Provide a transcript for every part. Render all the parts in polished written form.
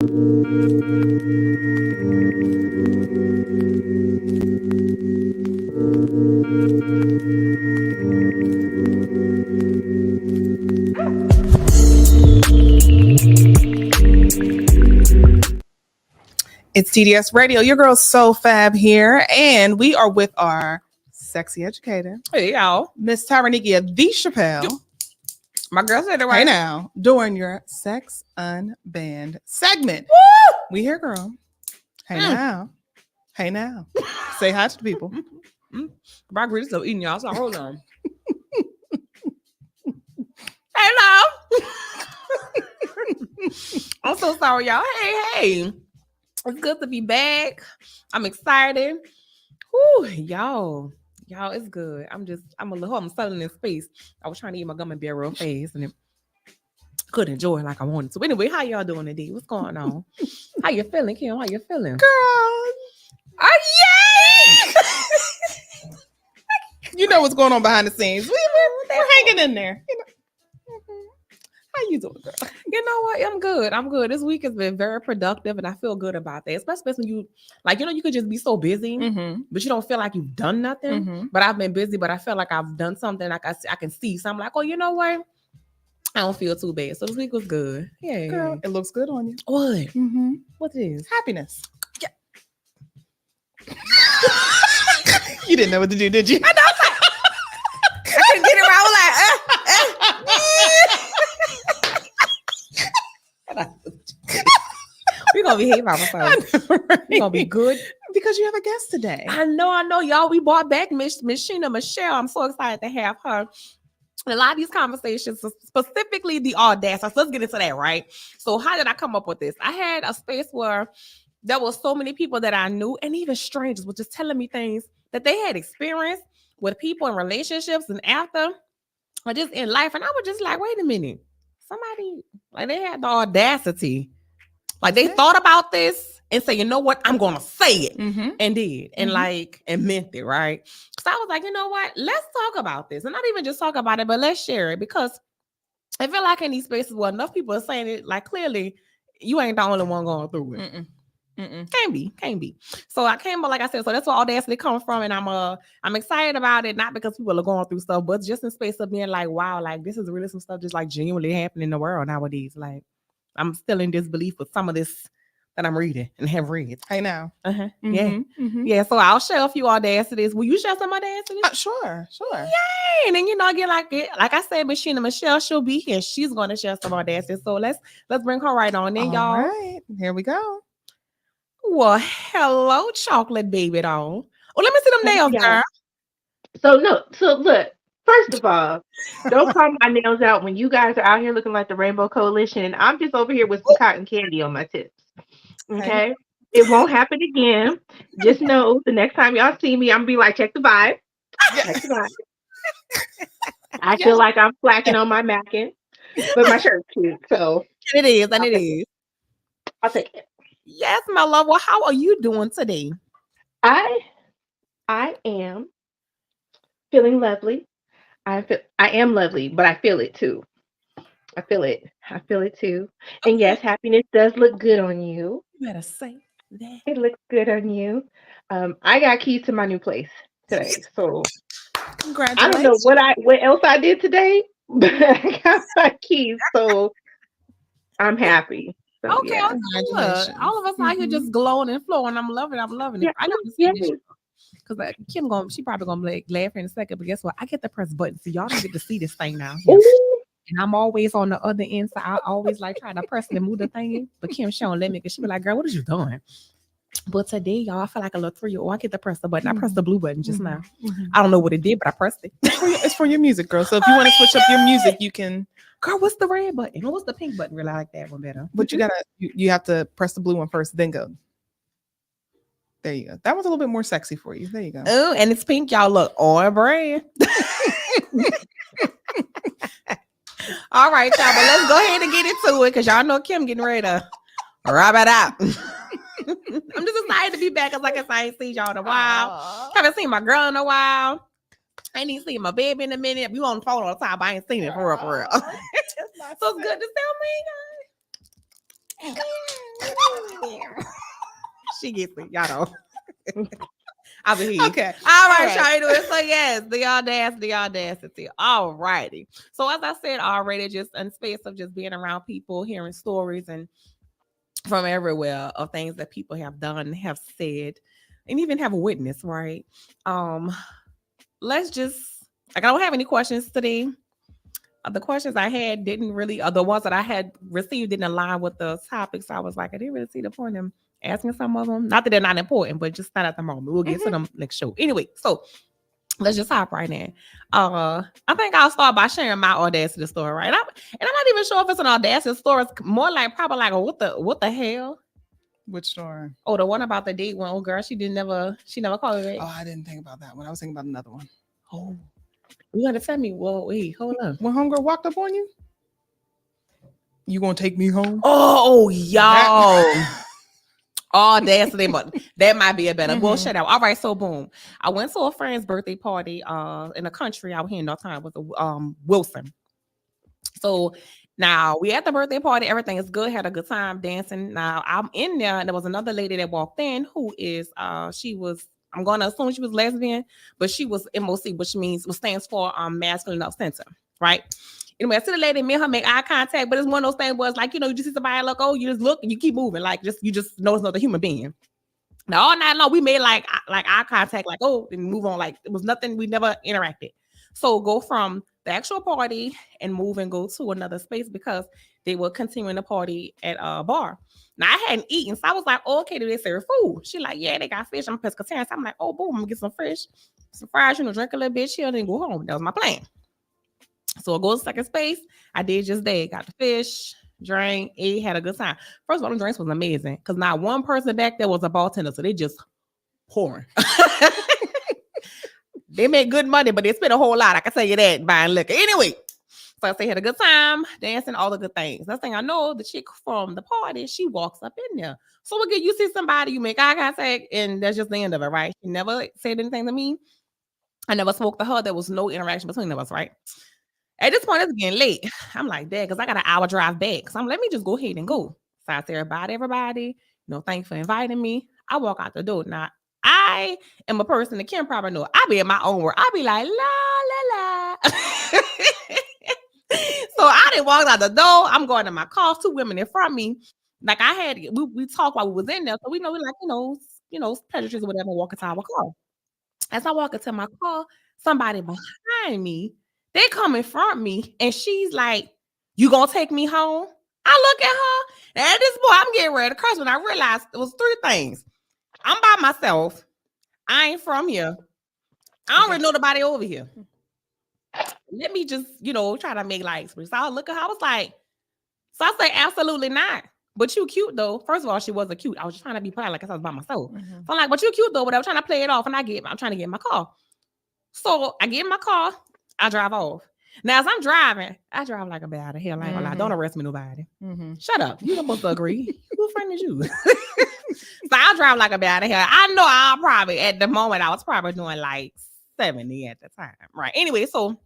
It's Tds-Radio. Your girl's so fab here, and we are with our sexy educator. Hey, y'all. Miss Tyranikia the Chappelle. My girl said it right. Hey now, during your Sex Unbanned segment. Woo! We here, girl. Hey now. Hey now. Say hi to the people. Margarita's still eating, y'all, so hold on. Hello. I'm so sorry, y'all. Hey. It's good to be back. I'm excited. Whew, y'all, it's good. I'm a little, I'm selling in space. I was trying to eat my gummy bear real fast and it couldn't enjoy it like I wanted to. Anyway, how y'all doing today? What's going on? How you feeling, Kim? How you feeling? Girl. Oh, yay! You know what's going on behind the scenes. We're hanging in there. You know. How you doing, girl? You know what? I'm good. This week has been very productive and I feel good about that. Especially when you, like, you know, you could just be so busy, but you don't feel like you've done nothing. But I've been busy, but I feel like I've done something like I can see. So I'm like, oh, you know what? I don't feel too bad. So this week was good. Yeah. Girl, it looks good on you. What? What it is? Happiness. Yeah. You didn't know what to do, did you? I know. I couldn't get it right. I was like, we're gonna behave ourselves. Right? We're gonna be good because you have a guest today. I know, y'all. We brought back Miss Sheena Michelle. I'm so excited to have her. A lot of these conversations, specifically the audacity. So let's get into that, right? So how did I come up with this? I had a space where there were so many people that I knew, and even strangers were just telling me things that they had experienced with people in relationships and after, or just in life. And I was just like, wait a minute. Somebody, like, they had the audacity. Like, they thought about this and say, you know what? I'm going to say it. And did. And and meant it, right? So I was like, you know what? Let's talk about this. And not even just talk about it, but let's share it. Because I feel like in these spaces where enough people are saying it, like, clearly, you ain't the only one going through it. Can't be. So I came up, like I said, so that's where audacity comes from. And I'm excited about it, not because people are going through stuff, but just in space of being like, wow, like, this is really some stuff just like genuinely happening in the world nowadays. Like, I'm still in disbelief with some of this that I'm reading and have read. Hey now. Yeah. So I'll share a few audacities. Will you share some audacities? Sure. Yay! And then, you know, again, like I said, Miss Sheena Michelle, she'll be here. She's going to share some audacities. So let's bring her right on in, y'all. All right. Here we go. Well, hello, chocolate baby doll. Oh, let me see them nails, girl. So look, first of all, don't call my nails out when you guys are out here looking like the Rainbow Coalition, and I'm just over here with some cotton candy on my tips. Okay? It won't happen again. Just know the next time y'all see me, I'm gonna be like, check the vibe. Check the vibe. I feel like I'm slacking on my macking, but my shirt's cute, so it is. I'll take it. Yes, my love. Well, how are you doing today? I am feeling lovely. I am lovely, but I feel it too. I feel it too. Okay. And yes, happiness does look good on you. You better say that. It looks good on you. I got keys to my new place today, so congratulations. I don't know what else I did today, but I got my keys, so I'm happy. So, okay, yeah. Look, all of us out here just glowing and flowing. I'm loving it. Yeah, I got to see this because Kim she probably gonna laugh in a second. But guess what? I get to press buttons, so y'all don't get to see this thing now. And I'm always on the other end, so I always like trying to press and move the thing in. But Kim showing let me, because she be like, "Girl, what are you doing?" But today, y'all, I feel like a little 3-year-old. I get to press the button. I pressed the blue button just now. I don't know what it did, but I pressed it. It's for your music, girl. So if you want to switch up your music, you can. Girl, what's the red button? What's the pink button? Really, I like that one better. But you have to press the blue one first, then go. There you go. That was a little bit more sexy for you. There you go. Oh, and it's pink, y'all. Look, on brand. All right, y'all. But let's go ahead and get into it, because y'all know Kim getting ready to wrap it out. I'm just excited to be back, because like I said, I ain't seen y'all in a while. Haven't seen my girl in a while. I ain't even seen my baby in a minute. We on the phone all the time, but I ain't seen it for real. So it's good to see me, guys. She gets it, y'all know. I'll be here. Okay. All right, y'all. Anyway, so yes, the audacity. All righty. So as I said already, just in space of just being around people, hearing stories and from everywhere of things that people have done, have said, and even have witnessed, right? Let's just, like, I don't have any questions today. The questions I had didn't really, the ones that I had received didn't align with the topics. I was like, I didn't really see the point in asking some of them. Not that they're not important, but just not at the moment. We'll get to them next show. Anyway, so let's just hop right in. I think I'll start by sharing my audacity story, right? And I'm not even sure if it's an audacity story. It's more like probably like a what the hell? Which story? Oh, the one about the date when old girl she never called me back. Oh, I didn't think about that one. I was thinking about another one. Oh, you gotta tell me. Well, wait, hold on. When homegirl walked up on you, you gonna take me home? Oh, y'all. Audacity, but that might be a better bullshit out. All right, so boom. I went to a friend's birthday party in the country out here in North Carolina with Wilson. So now we at the birthday party, everything is good, had a good time dancing. Now I'm in there, and there was another lady that walked in who is I'm gonna assume she was lesbian, but she was MOC, which stands for masculine offensive, right? Anyway, I see the lady, me and her make eye contact, but it's one of those things where it's like, you just see somebody look, oh, you just look and you keep moving, like you just know it's another human being. Now all night long we made like eye contact, like oh, and move on, like it was nothing, we never interacted. So go from the actual party and move and go to another space because they were continuing the party at a bar. Now I hadn't eaten, so I was like, oh, okay, do they serve food? She like, yeah, they got fish. I'm a pescatarian. So I'm like, oh, boom, I'm gonna get some fish, some fries, drink a little bit, chill, then go home. That was my plan. So I go to the second space. I did just that. Got the fish, drank, ate, had a good time. First of all, the drinks was amazing because not one person back there was a bartender, so they just pouring. They made good money, but they spent a whole lot. I can tell you that buying liquor. Anyway, so I say had a good time, dancing, all the good things. Next thing I know, the chick from the party, she walks up in there. So again, you see somebody, you make eye contact, and that's just the end of it, right? She never said anything to me. I never spoke to her. There was no interaction between us, right? At this point, it's getting late. I'm like, Dad, because I got an hour drive back. So let me just go ahead and go. So I say, everybody, thanks for inviting me. I walk out the door. Now, I am a person that Kim probably know. I be in my own world. I be like, la, la, la. So I didn't walk out the door. I'm going to my car. 2 women in front of me. Like we talked while we was in there. So we like, pleasantries or whatever, walking to our car. As I walk into my car, somebody behind me, they come in front of me, and she's like, you gonna take me home? I look at her, and at this point, I'm getting ready to curse when I realized it was 3 things. I'm by myself. I ain't from here. I don't really know nobody over here. Let me just, try to make likes. So I look at her, I was like, so I say, absolutely not. But you cute though. First of all, she wasn't cute. I was just trying to be polite, like I was by myself. So I'm like, but you cute though. But I was trying to play it off, and I'm trying to get in my car. So I get in my car, I drive off. Now, as I'm driving, I drive like a bad out of hell. I ain't gonna lie. Don't arrest me, nobody. Shut up. You supposed to agree. Who friend is you? So I drive like a bad out of hell. I know I'll probably, at the moment, I was probably doing like 70 at the time. Right. Anyway, so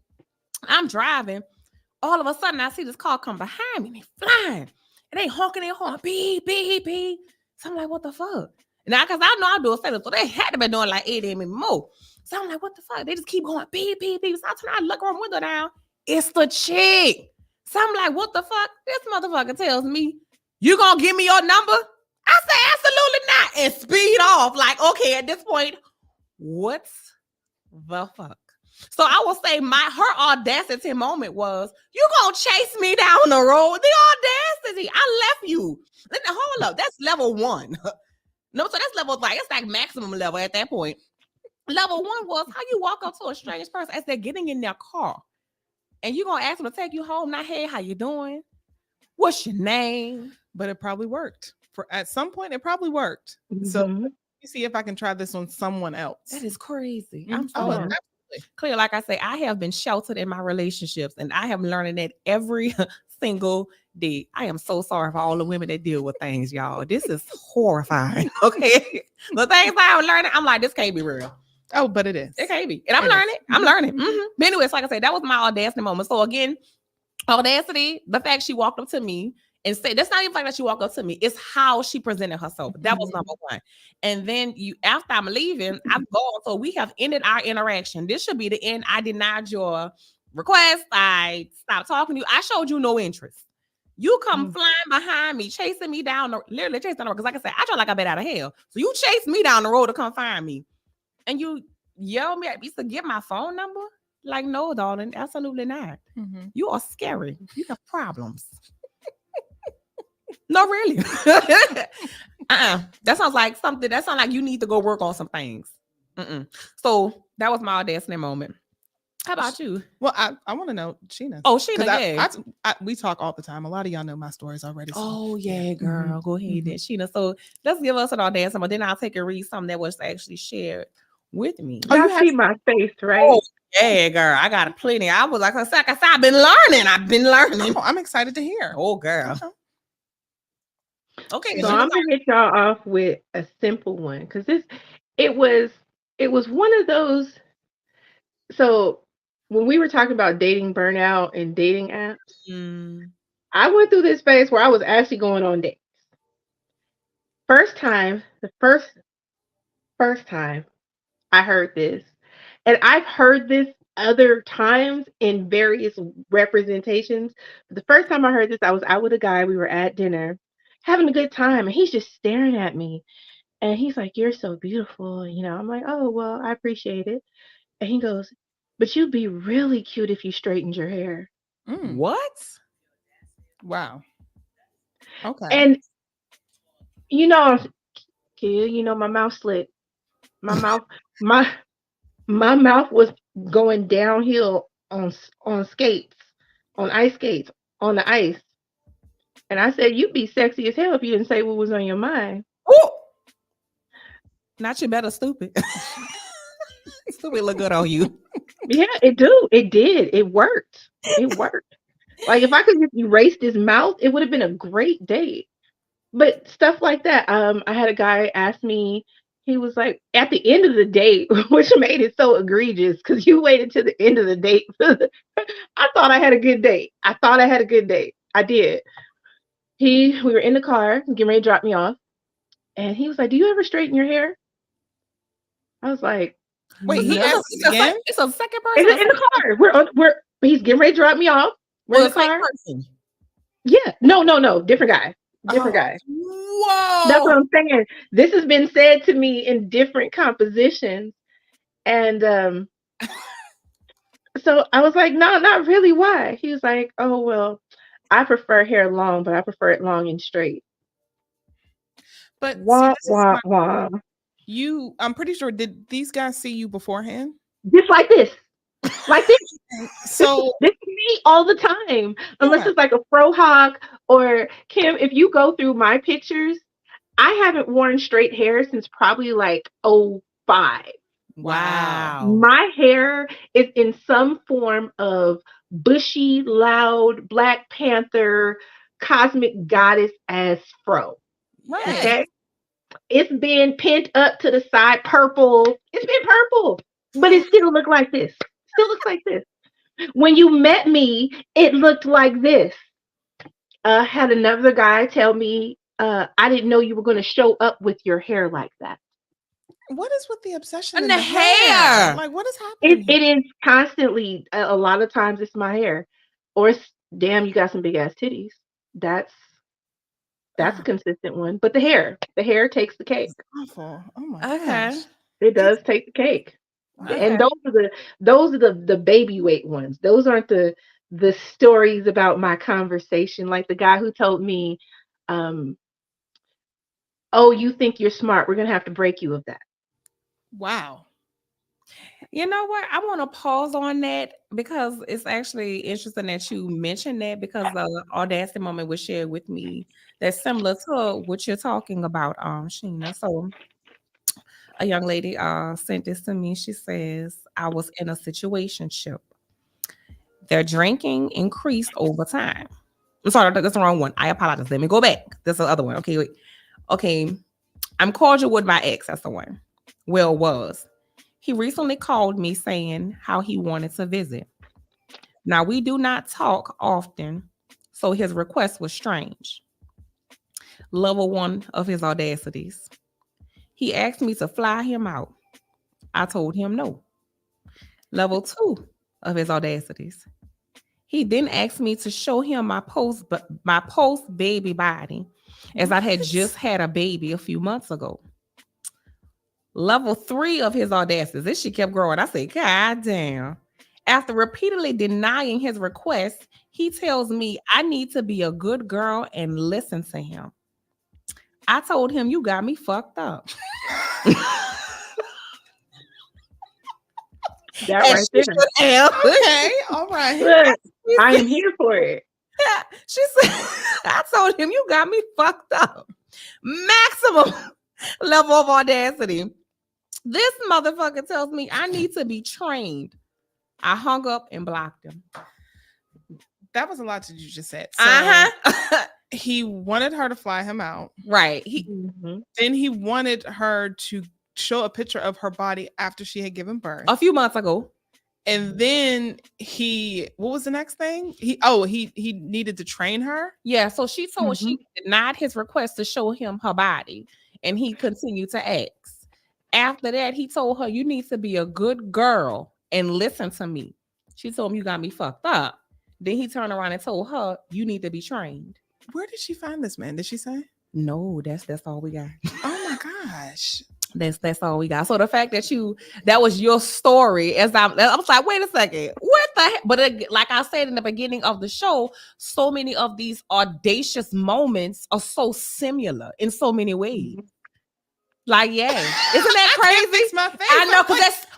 I'm driving. All of a sudden, I see this car come behind me, and they flying. And they honking their horn, beep, beep, beep. So I'm like, what the fuck? Now, because I know I do a settle, so they had to be doing like 80 maybe more. So I'm like, what the fuck? They just keep going, beep, beep, beep. So I turn around, look her window down. It's the chick. So I'm like, what the fuck? This motherfucker tells me, you gonna give me your number? I say, absolutely not. And speed off. Like, okay, at this point, what's the fuck? So I will say her audacity moment was, you gonna chase me down the road? The audacity. I left you. Hold up. That's level 1. No, so that's level, like, it's like maximum level at that point. Level 1 was how you walk up to a strange person as they're getting in their car. And you're gonna ask them to take you home. Not, hey, how you doing? What's your name? But it probably worked. At some point, it probably worked. So let me see if I can try this on someone else. That is crazy. I'm sorry. Clear, like I say, I have been sheltered in my relationships, and I have learning that every single day. I am so sorry for all the women that deal with things, y'all. This is horrifying. Okay, the things I'm learning, I'm like, this can't be real. Oh, but it is. It can't be, and I'm learning. I'm learning. But anyways, like I said, that was my audacity moment. So again, audacity, the fact she walked up to me and say that's not even like that she walked up to me. It's how she presented herself. That was number one. And then after I'm leaving, I'm gone. So we have ended our interaction. This should be the end. I denied your request. I stopped talking to you. I showed you no interest. You come flying behind me, chasing me down literally chasing down the road. Because like I said, I try like I bet out of hell. So you chased me down the road to come find me. And you yell me at me to get my phone number? Like, no, darling, absolutely not. You are scary. You have problems. No, really. That sounds like something. That sounds like you need to go work on some things. So that was my audacity moment. How about you? Well, I want to know Sheena. Oh, Sheena, we talk all the time. A lot of y'all know my stories already. So. Oh, yeah, girl. Go ahead then, Sheena. So let's give us an audacity, but then I'll take and read something that was actually shared with me. Oh, you see my face, right? Oh, yeah, girl. I got plenty. I was like, I've been learning. Oh, I'm excited to hear. Oh, girl. Okay. So I'm gonna hit y'all off with a simple one because it was one of those. So when we were talking about dating burnout and dating apps, I went through this phase where I was actually going on dates. The first time I heard this, and I've heard this other times in various representations. But the first time I heard this, I was out with a guy. We were at dinner, having a good time, and he's just staring at me. And he's like, "You're so beautiful." I'm like, "Oh, well, I appreciate it." And he goes, "But you'd be really cute if you straightened your hair." What? Wow. Okay. And kid, my mouth slit. My mouth was going downhill on skates, on ice skates, on the ice. And I said, "You'd be sexy as hell if you didn't say what was on your mind." Ooh. Not you better, stupid. Stupid look good on you. Yeah, it did. It worked. Like if I could just erase his mouth, it would have been a great date. But stuff like that. I had a guy ask me, he was like, at the end of the date, which made it so egregious because you waited to the end of the date. I thought I had a good date. I did. We were in the car, getting ready to drop me off. And he was like, "Do you ever straighten your hair?" I was like, "Wait, he asked again?" It's a second person. In the car. He's getting ready to drop me off. We're in the car. Person. Yeah. No. Different guy. Guy. Whoa. That's what I'm saying. This has been said to me in different compositions. And so I was like, "No, not really. Why?" He was like, "Oh, well, I prefer hair long, but I prefer it long and straight." But wah. I'm pretty sure, did these guys see you beforehand? Just like this. Like this. So this is me all the time. Unless it's like a fro hawk or Kim, if you go through my pictures, I haven't worn straight hair since probably like 2005. Wow. My hair is in some form of bushy, loud, Black Panther, cosmic goddess ass fro. Right. Okay. It's been pinned up to the side, purple. It's been purple, but it still looked like this. When you met me, it looked like this. Had another guy tell me, "I didn't know you were going to show up with your hair like that." What is with the obsession and in the hair? Like, what is happening? It is constantly. A lot of times, it's my hair, or it's, "Damn, you got some big ass titties." That's a consistent one. But the hair takes the cake. That's awful. Oh my gosh. It does take the cake. Okay. And those are the baby weight ones. Those aren't the stories about my conversation. Like the guy who told me, "Oh, you think you're smart. We're going to have to break you of that." Wow. You know what? I want to pause on that because it's actually interesting that you mentioned that, because the audacity moment was shared with me that's similar to what you're talking about, Sheena. So a young lady sent this to me. She says, "I was in a situationship. Their drinking increased over time." I'm sorry, that's the wrong one. I apologize. Let me go back. That's the other one. Okay, wait. Okay. "I'm cordial with my ex." That's the one. "Well, was. He recently called me saying how he wanted to visit. Now, we do not talk often, So his request was strange. Level 1 of his audacities. He asked me to fly him out. I told him no. Level 2 of his audacities. He then asked me to show him my post baby body, as I had just had a baby a few months ago. Level 3 of his audacities. This shit kept growing. I said, God damn. After repeatedly denying his request, he tells me I need to be a good girl and listen to him. I told him, you got me fucked up. That right there. Okay, all right. Look, I am here for it. She said, I told him, you got me fucked up. Maximum level of audacity. This motherfucker tells me I need to be trained. I hung up and blocked him. That was a lot that you just said. So he wanted her to fly him out. Right. Then he wanted her to show a picture of her body after she had given birth. A few months ago. And then what was the next thing? He needed to train her. Yeah, so she told she denied his request to show him her body, and he continued to ask. After that, he told her, you need to be a good girl and listen to me. She told him, you got me fucked up. Then he turned around and told her, you need to be trained. Where did she find this man? Did she say? No, that's all we got. Oh my gosh. That's all we got. So the fact that that was your story, I was like, wait a second, what the heck? But like I said in the beginning of the show, so many of these audacious moments are so similar in so many ways. Like, yeah, isn't that crazy? My face. I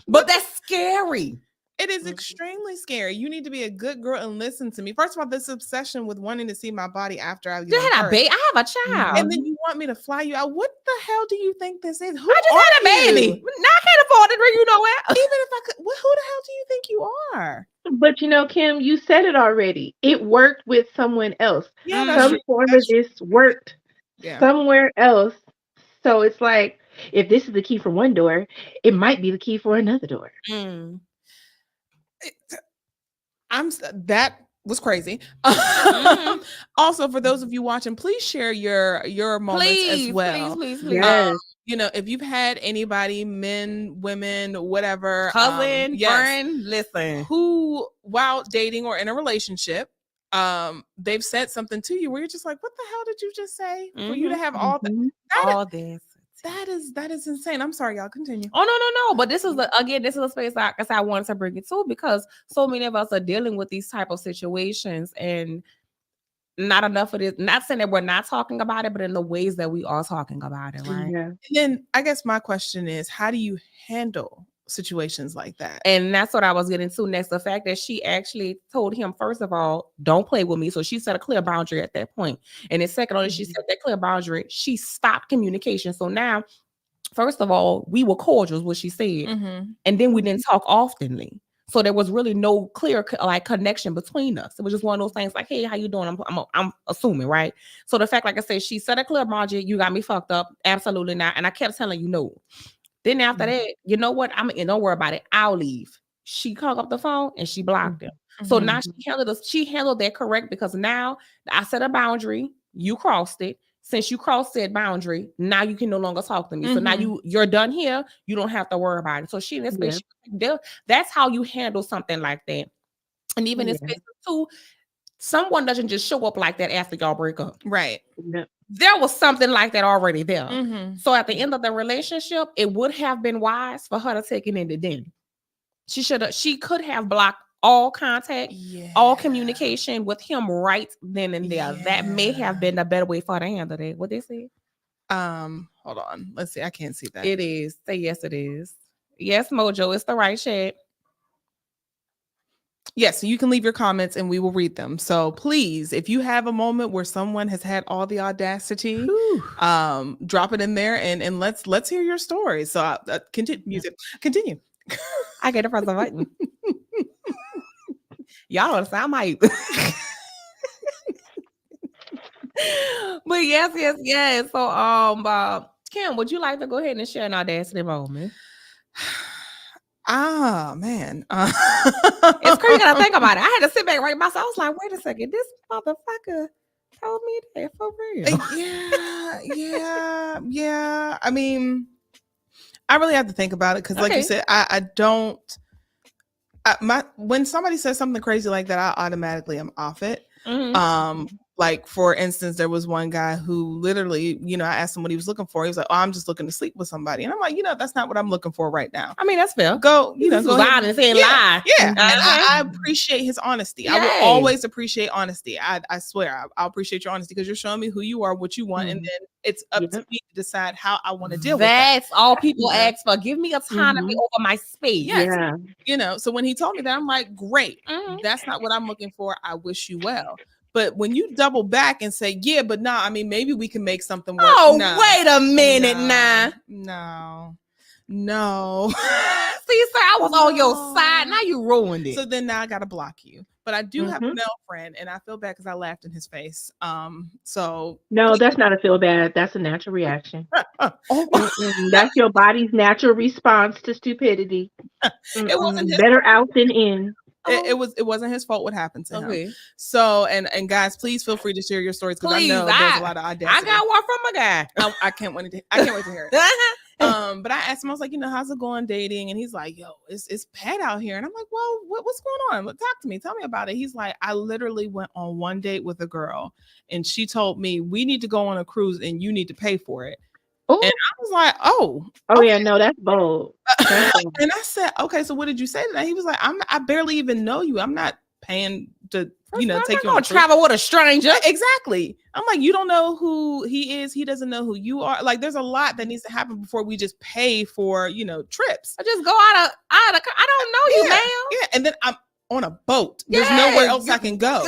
know, that's scary. It is extremely scary. You need to be a good girl and listen to me. First of all, this obsession with wanting to see my body after I give birth. I have a child. And then you want me to fly you out. What the hell do you think this is? I just had a baby. Now I can't afford it, you know what? Even if I could, who the hell do you think you are? But you know, Kim, you said it already. It worked with someone else. Yeah, some form of this worked somewhere else. So it's like, if this is the key for one door, it might be the key for another door. That was crazy. Also, for those of you watching, please share your moments as well. Please. Yes. You know, if you've had anybody, men, women, whatever, cousin, friend, listen, who while dating or in a relationship, they've said something to you where you're just like, what the hell did you just say? For you to have all this. That is insane. I'm sorry, y'all. Continue. Oh, no. But this is a space I wanted to bring it to, because so many of us are dealing with these type of situations, and not enough of this. Not saying that we're not talking about it, but in the ways that we are talking about it, right? Yeah. And then I guess my question is, how do you handle situations like that? And that's what I was getting to next. The fact that she actually told him, first of all, don't play with me. So she set a clear boundary at that point. And then secondly, she set that clear boundary. She stopped communication. So now, first of all, we were cordial, is what she said. And then we didn't talk oftenly. So there was really no clear connection between us. It was just one of those things like, hey, how you doing? I'm assuming, right? So the fact, like I said, she set a clear boundary. You got me fucked up. Absolutely not. And I kept telling you no. Then after that, you know what? Don't worry about it. I'll leave. She hung up the phone and she blocked him. So now she handled that correct, because now I set a boundary. You crossed it. Since you crossed that boundary, now you can no longer talk to me. So now you're done here. You don't have to worry about it. So she in this space, that's how you handle something like that. And even in space too, someone doesn't just show up like that after y'all break up. Right. Yeah. There was something like that already there. So at the end of the relationship, it would have been wise for her to take it in the den. She could have blocked all contact, all communication with him right then and there. That may have been a better way for her to handle that. What they say? Hold on. Let's see. I can't see that. It is. Say yes, it is. Yes, Mojo, it's the right chat. Yes, you can leave your comments and we will read them. So please, if you have a moment where someone has had all the audacity, drop it in there and let's hear your story. So continue. Music. Continue. I get to press the button. Y'all don't sound hype. But yes. So Kim, would you like to go ahead and share an audacity moment? Man. It's crazy that I think about it. I had to sit back right myself. I was like, wait a second, this motherfucker told me that for real. Yeah. I mean, I really have to think about it because, like you said, I don't. When somebody says something crazy like that, I automatically am off it. Like, for instance, there was one guy who literally, I asked him what he was looking for. He was like, "Oh, I'm just looking to sleep with somebody." And I'm like, that's not what I'm looking for right now. I mean, that's fair. Go ahead and say lie. Yeah. And I appreciate his honesty. I will always appreciate honesty. I swear, I'll appreciate your honesty because you're showing me who you are, what you want, and then it's up to me to decide how I want to deal with that. That's all people ask for. Give me autonomy over my space. Yes. Yeah. So when he told me that, I'm like, great. That's not what I'm looking for. I wish you well. But when you double back and say, yeah, but nah, I mean, maybe we can make something work. Oh, wait a minute now. No. See, sir, I was on your side. Now you ruined it. So then now I got to block you. But I do have a male friend, and I feel bad because I laughed in his face. So no, that's not a feel bad. That's a natural reaction. That's your body's natural response to stupidity. It wasn't better out than in. It wasn't his fault what happened to him. So and guys, please feel free to share your stories because I know there's a lot of audacity. I got one from a guy. I can't wait to hear it. But I asked him, I was like, how's it going dating? And he's like, yo, it's bad out here. And I'm like, well, what's going on? Talk to me. Tell me about it. He's like, I literally went on one date with a girl and she told me we need to go on a cruise and you need to pay for it. Ooh. And I was like, oh yeah, no, that's bold. And I said, okay, so what did you say to that? He was like, I barely even know you. I'm not paying to, take you on a travel with a stranger. Exactly. I'm like, you don't know who he is. He doesn't know who you are. Like, there's a lot that needs to happen before we just pay for, trips. I just go out of. I don't know you, ma'am. Yeah, and then I'm on a boat. There's nowhere else I can go.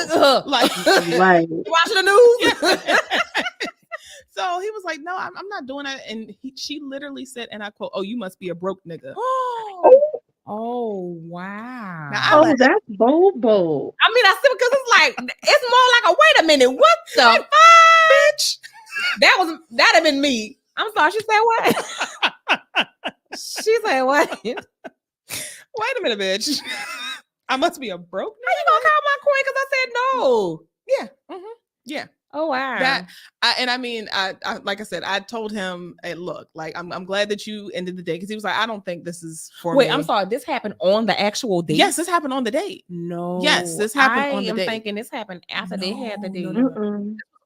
Like, right. Watching the news. Yeah. So he was like, no, I'm not doing that. And she literally said, and I quote, "Oh, you must be a broke nigga." Oh, wow. Now, that's bold. I mean, I see because it's more like wait a minute, what the fuck? Bitch? That'd have been me. I'm sorry, she said what? She said what? Wait a minute, bitch. I must be a broke nigga? How you gonna call my queen because I said no? Yeah. Yeah. Oh wow! I like I said, I told him, "Hey, look, like I'm glad that you ended the date," because he was like, "I don't think this is for me." Wait, I'm sorry. This happened on the actual date. Yes, this happened on the date. No. Yes, this happened on the date. I'm thinking this happened after they had the date.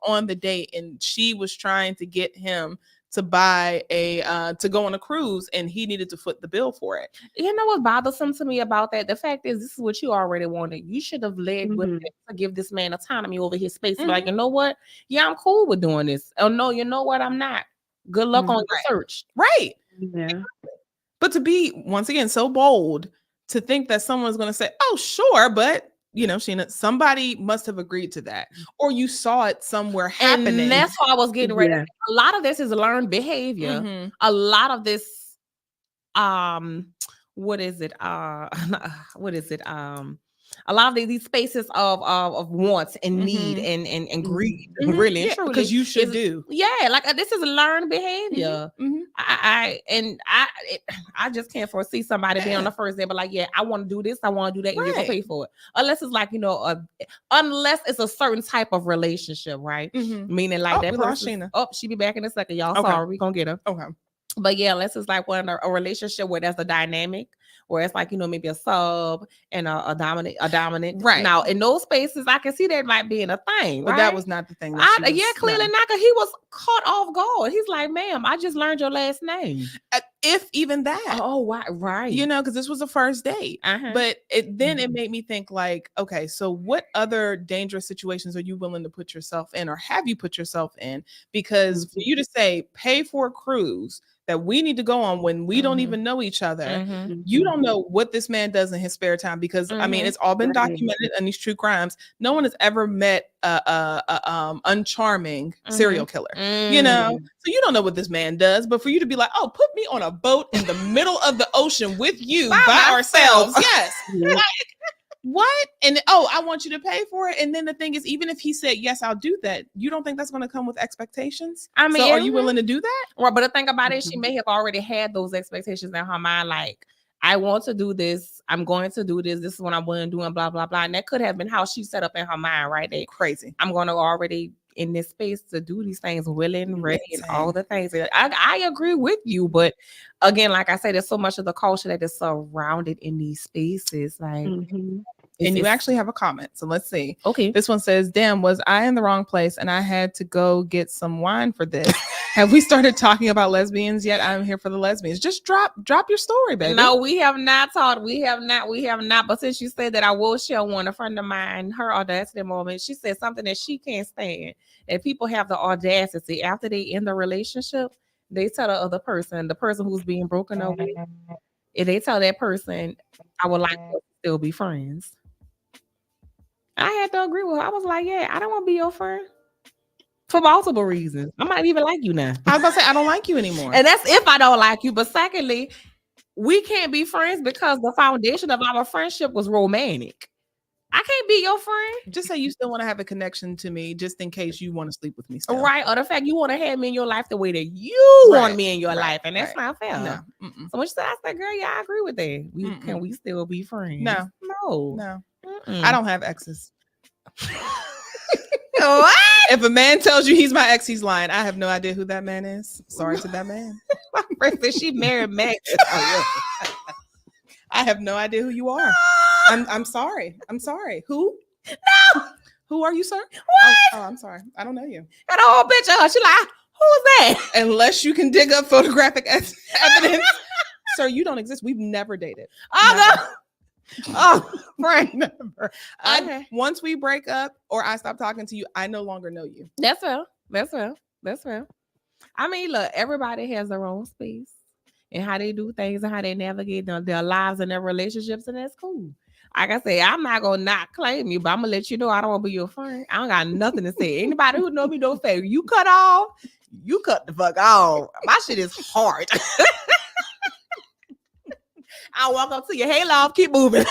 On the date, and she was trying to get him to buy to go on a cruise, and he needed to foot the bill for it. You know what's bothersome to me about that? The fact is, this is what you already wanted. You should have led with it to give this man autonomy over his space. Like, you know what? Yeah, I'm cool with doing this. Oh no, you know what? I'm not. Good luck on your search. Right. Yeah. But to be once again so bold to think that someone's going to say, "Oh, sure," but Sheena, somebody must have agreed to that, or you saw it somewhere happening. And that's why I was getting ready. Yeah. A lot of this is learned behavior. A lot of this, what is it? A lot of these spaces of wants and need and greed, really, and truly, because you should do. Yeah, like this is learned behavior. I just can't foresee somebody being on the first day, but like, yeah, I want to do this, I want to do that, and you're gonna pay for it. Unless it's like unless it's a certain type of relationship, right? Meaning like that person. Oh, she be back in a second, y'all. Okay. Sorry, we gonna get her. Okay. But yeah, unless it's like a relationship where there's a dynamic, where it's like, maybe a sub and a dominant. Right. Now, in those spaces, I can see that might being a thing. But that was not the thing. Clearly not, because he was caught off guard. He's like, ma'am, I just learned your last name. If even that. Oh, right. Because this was a first date. But it made me think like, okay, so what other dangerous situations are you willing to put yourself in, or have you put yourself in? Because for you to say, pay for a cruise that we need to go on when we don't even know each other, you don't know what this man does in his spare time, because I mean, it's all been documented in these true crimes. No one has ever met a uncharming serial killer, so you don't know what this man does. But for you to be like, oh, put me on a boat in the middle of the ocean with you by ourselves, yes. Like, what? And I want you to pay for it. And then the thing is, even if he said, yes, I'll do that, you don't think that's going to come with expectations? I mean, so are you willing to do that? Well, but the thing about it, she may have already had those expectations in her mind. Like, I want to do this. I'm going to do this. This is what I'm going to do, and blah, blah, blah. And that could have been how she set up in her mind, right? That Crazy. I'm going to already in this space to do these things, willing, ready, and all the things. I agree with you. But again, like I said, there's so much of the culture that is surrounded in these spaces. Like, and you actually have a comment. So let's see. Okay. This one says, damn, was I in the wrong place and I had to go get some wine for this? Have we started talking about lesbians yet? I'm here for the lesbians. Just drop your story, baby. No, we have not talked. We have not. But since you said that, I will share one. A friend of mine, her audacity moment, she said something that she can't stand. That people have the audacity after they end the relationship, they tell the other person, the person who's being broken up with, if they tell that person, I would like to still be friends. I had to agree with her. I was like, yeah, I don't want to be your friend. For multiple reasons. I might even like you now. I was about to say, I don't like you anymore. And that's if I don't like you. But secondly, we can't be friends because the foundation of our friendship was romantic. I can't be your friend. Just say you still want to have a connection to me just in case you want to sleep with me still. Right. Or the fact you want to have me in your life the way that you want me in your life. And that's not fair. No. So when she said, I said, girl, yeah, I agree with that. Can we still be friends? No. No. I don't have exes. What? If a man tells you he's my ex, he's lying. I have no idea who that man is. Sorry to that man. My friend said she married Max. I have no idea who you are. I'm sorry. I'm sorry. Who? No. Who are you, sir? What? Oh, I'm sorry. I don't know you. Got a whole picture of her. She like, who's that? Unless you can dig up photographic evidence. Sir, you don't exist. We've never dated. Oh, never. no. Oh, friend. Never. Okay. Once we break up or I stop talking to you, I no longer know you. That's fair. I mean, look, everybody has their own space and how they do things and how they navigate their lives and their relationships, and that's cool. Like I say, I'm not gonna not claim you, but I'm gonna let you know I don't want to be your friend. I don't got nothing to say. Anybody who know me don't say you cut off, you cut the fuck off. My shit is hard. I walk up to you, hey love, keep moving.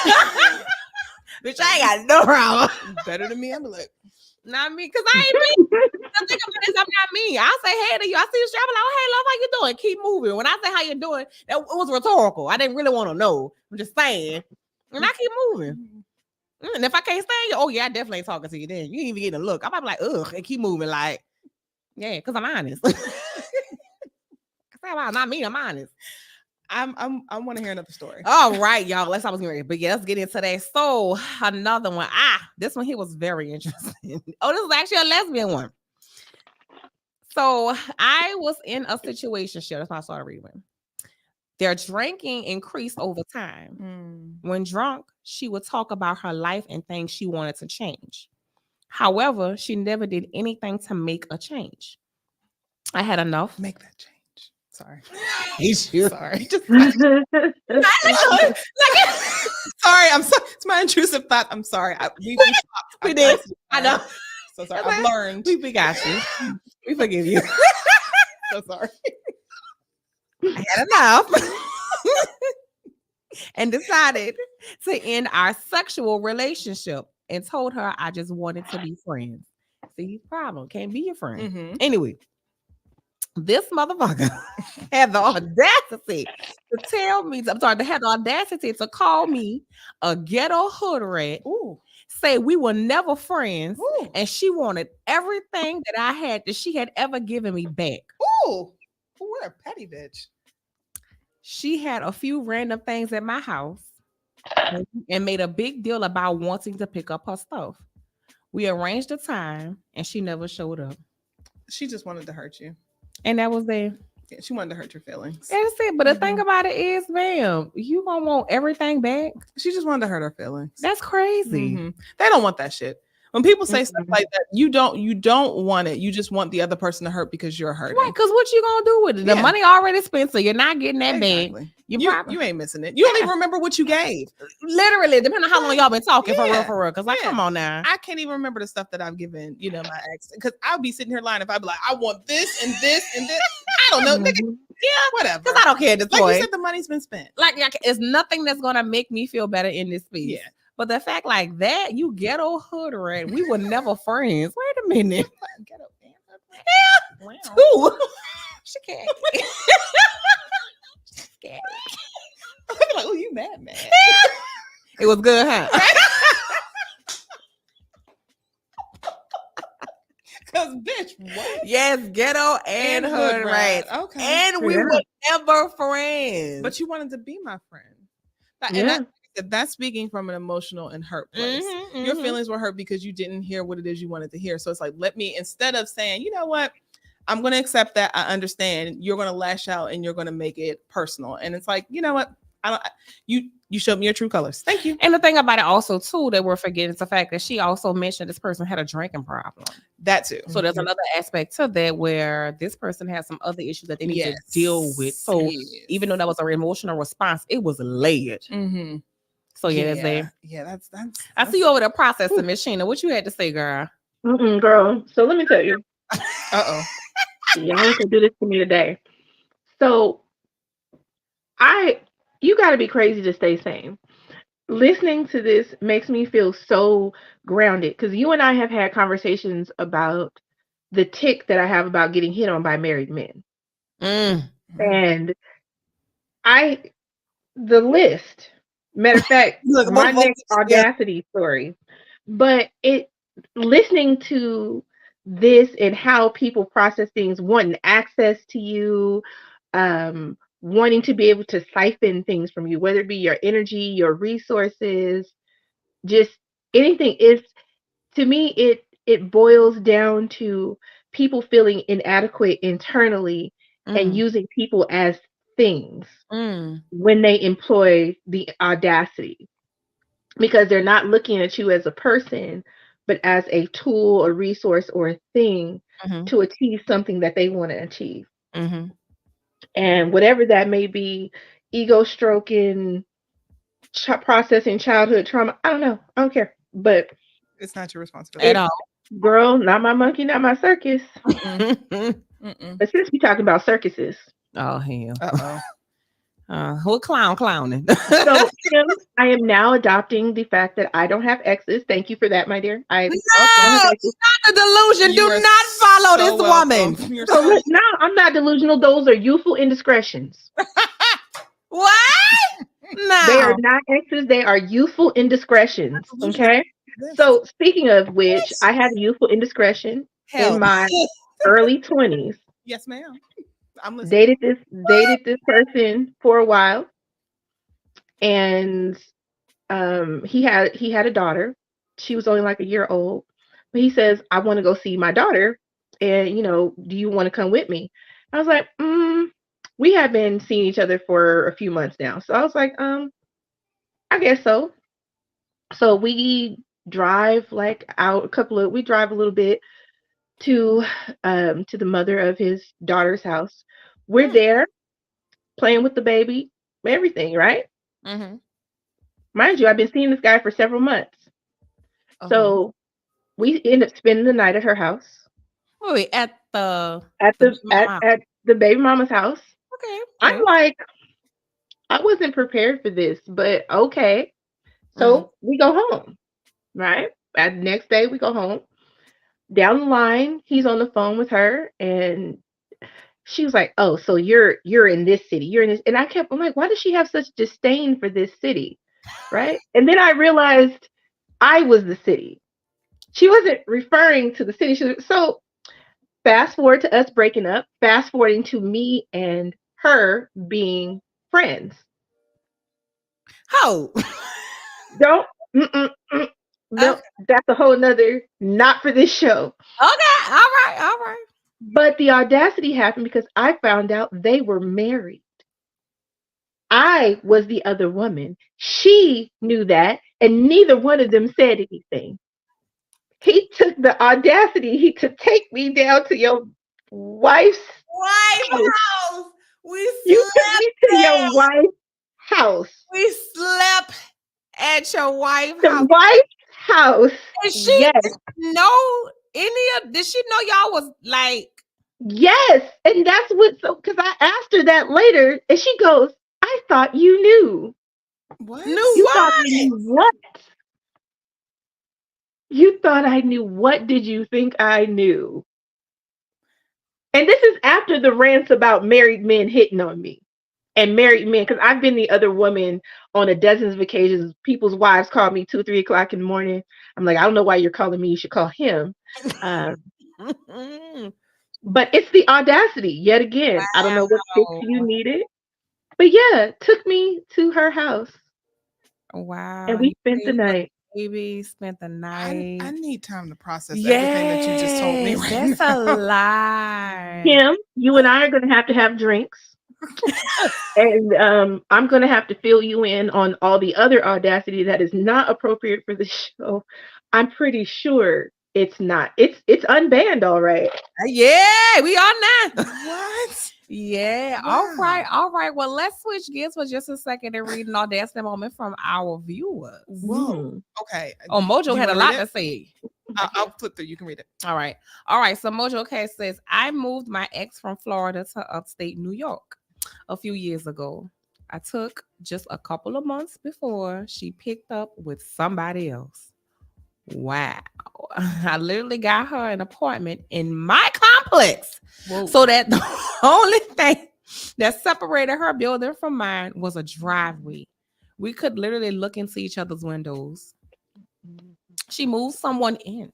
Bitch, I ain't got no problem. Better than me. I'm like, not me, because I ain't me. The thing about this, I'm not me. I say hey to you. I see you strapping like, hey love, how you doing? Keep moving. When I say how you doing, it was rhetorical. I didn't really want to know. I'm just saying. And I keep moving. And if I can't stand you, oh yeah, I definitely ain't talking to you then. You ain't even getting a look. I might be like, ugh, and keep moving. Like, yeah, because I'm honest. Not me, I'm honest. I want to hear another story. All right, y'all. Let's get into that. So another one. This one here was very interesting. Oh, this is actually a lesbian one. So I was in a situation. That's why I started reading. Their drinking increased over time. When drunk, she would talk about her life and things she wanted to change. However, she never did anything to make a change. I had enough. Make that change. Sorry. Sorry. Sorry. I'm sorry. It's my intrusive thought. I'm sorry. We did. I know. So sorry. I've learned. We got you. We forgive you. So sorry. I had enough. And decided to end our sexual relationship and told her I just wanted to be friends. See, problem. Can't be your friend. Mm-hmm. Anyway. This motherfucker had the audacity to tell me, had the audacity to call me a ghetto hood rat, say we were never friends, and she wanted everything that I had that she had ever given me back. Ooh, what a petty bitch. She had a few random things at my house and made a big deal about wanting to pick up her stuff. We arranged a time and she never showed up. She just wanted to hurt you. And that was there. Yeah, she wanted to hurt your feelings. That's it. But the thing about it is, ma'am, you gonna want everything back. She just wanted to hurt her feelings. That's crazy. Mm-hmm. They don't want that shit. When people say stuff like that, you don't want it. You just want the other person to hurt because you're hurting. Right, because what you gonna do with it? The money already spent, so you're not getting that exactly. back. You ain't missing it. You don't even remember what you gave. Literally, depending on how long y'all been talking for real. Because like, come on now. I can't even remember the stuff that I've given, my ex. Because I'll be sitting here lying if I'd be like, I want this and this and this. I don't know. Nigga, whatever. Because I don't care at this point. Like you said, the money's been spent. Like, it's nothing that's gonna make me feel better in this space. Yeah. But the fact like that, you ghetto hood rat, we were never friends. Wait a minute. Ghetto and hood. Yeah. Wow. Two. She can't. I'd be like, oh, you mad. It was good, huh? Because, bitch, what? Yes, ghetto and hood right. Okay. And we were never friends. But you wanted to be my friend. Yeah. And that's speaking from an emotional and hurt place. Your feelings were hurt because you didn't hear what it is you wanted to hear. So it's like, instead of saying, you know what, I'm going to accept that. I understand. You're going to lash out and you're going to make it personal. And it's like, you know what? You showed me your true colors. Thank you. And the thing about it also too that we're forgetting is the fact that she also mentioned this person had a drinking problem. That too. So there's another aspect to that where this person has some other issues that they need to deal with. So even though that was an emotional response, it was layered. So that's there. Yeah, that's. I see you over there processing, Miss Sheena. What you had to say, girl? Girl. So let me tell you. Y'all can do this to me today. So you got to be crazy to stay sane. Listening to this makes me feel so grounded because you and I have had conversations about the tick that I have about getting hit on by married men. And the list, matter of fact, my next audacity story, but listening to this and how people process things, wanting access to you, wanting to be able to siphon things from you, whether it be your energy, your resources, just anything, is, to me, it boils down to people feeling inadequate internally and using people as things when they employ the audacity, because they're not looking at you as a person, but as a tool, a resource, or a thing to achieve something that they want to achieve. And whatever that may be, ego stroking, processing childhood trauma, I don't know. I don't care. But it's not your responsibility at all. Girl, not my monkey, not my circus. But since we're talking about circuses. Oh, hell. Who clowning? So, Kim, I am now adopting the fact that I don't have exes. Thank you for that, my dear. No, not the delusion. Do not follow this woman. So now I'm not delusional. Those are youthful indiscretions. What? No. They are not exes. They are youthful indiscretions. Okay. So speaking of which, I had a youthful indiscretion in my early 20s. Yes, ma'am. I'm listening. Dated this person for a while, and he had a daughter. She was only like a year old, but he says, I want to go see my daughter, and do you want to come with me? I was like, we have been seeing each other for a few months now, so I was like, I guess so. So we drive we drive a little bit to the mother of his daughter's house. We're there playing with the baby, everything, right? Mind you, I've been seeing this guy for several months. So we end up spending the night at her house. Wait, at the baby mama's house. Okay. I'm like, I wasn't prepared for this, but okay. So we go home, right? The next day we go home. Down the line, he's on the phone with her, and she was like, "Oh, so you're in this city? You're in this?" And I'm like, "Why does she have such disdain for this city?" Right? And then I realized I was the city. She wasn't referring to the city. So fast forward to us breaking up. Fast forwarding to me and her being friends. How? No, that's a whole nother, not for this show. Okay, all right. But the audacity happened because I found out they were married. I was the other woman. She knew that, and neither one of them said anything. He took the audacity to take me down to your wife's house. You took me to your wife's house. We slept at your wife's house. And she didn't know did she know y'all was like? Yes. And that's because I asked her that later, and she goes, I thought you knew. What? You thought I knew what? You thought I knew what? Did you think I knew? And this is after the rants about married men hitting on me. and married men, because I've been the other woman on a dozens of occasions. People's wives call me 2, 3 o'clock in the morning. I'm like, I don't know why you're calling me. You should call him. But it's the audacity yet again. I don't know what fix you needed, but yeah, took me to her house. Wow. And we spent the night. Baby spent the night. I need time to process everything that you just told me right that's now. a lie. Kim, you and I are going to have drinks. And I'm going to have to fill you in on all the other audacity that is not appropriate for the show. I'm pretty sure it's not. It's unbanned, all right. Yeah, we are not. What? Yeah. Wow. All right. Well, let's switch gears for just a second and read an audacity moment from our viewers. Whoa. Okay. Oh, Mojo You had a wanna lot read to it? say. I'll flip through. You can read it. All right. So Mojo Cat says, I moved my ex from Florida to upstate New York a few years ago. I took just a couple of months before she picked up with somebody else. Wow. I literally got her an apartment in my complex. Whoa. So that the only thing that separated her building from mine was a driveway. We could literally look into each other's windows. She moved someone in.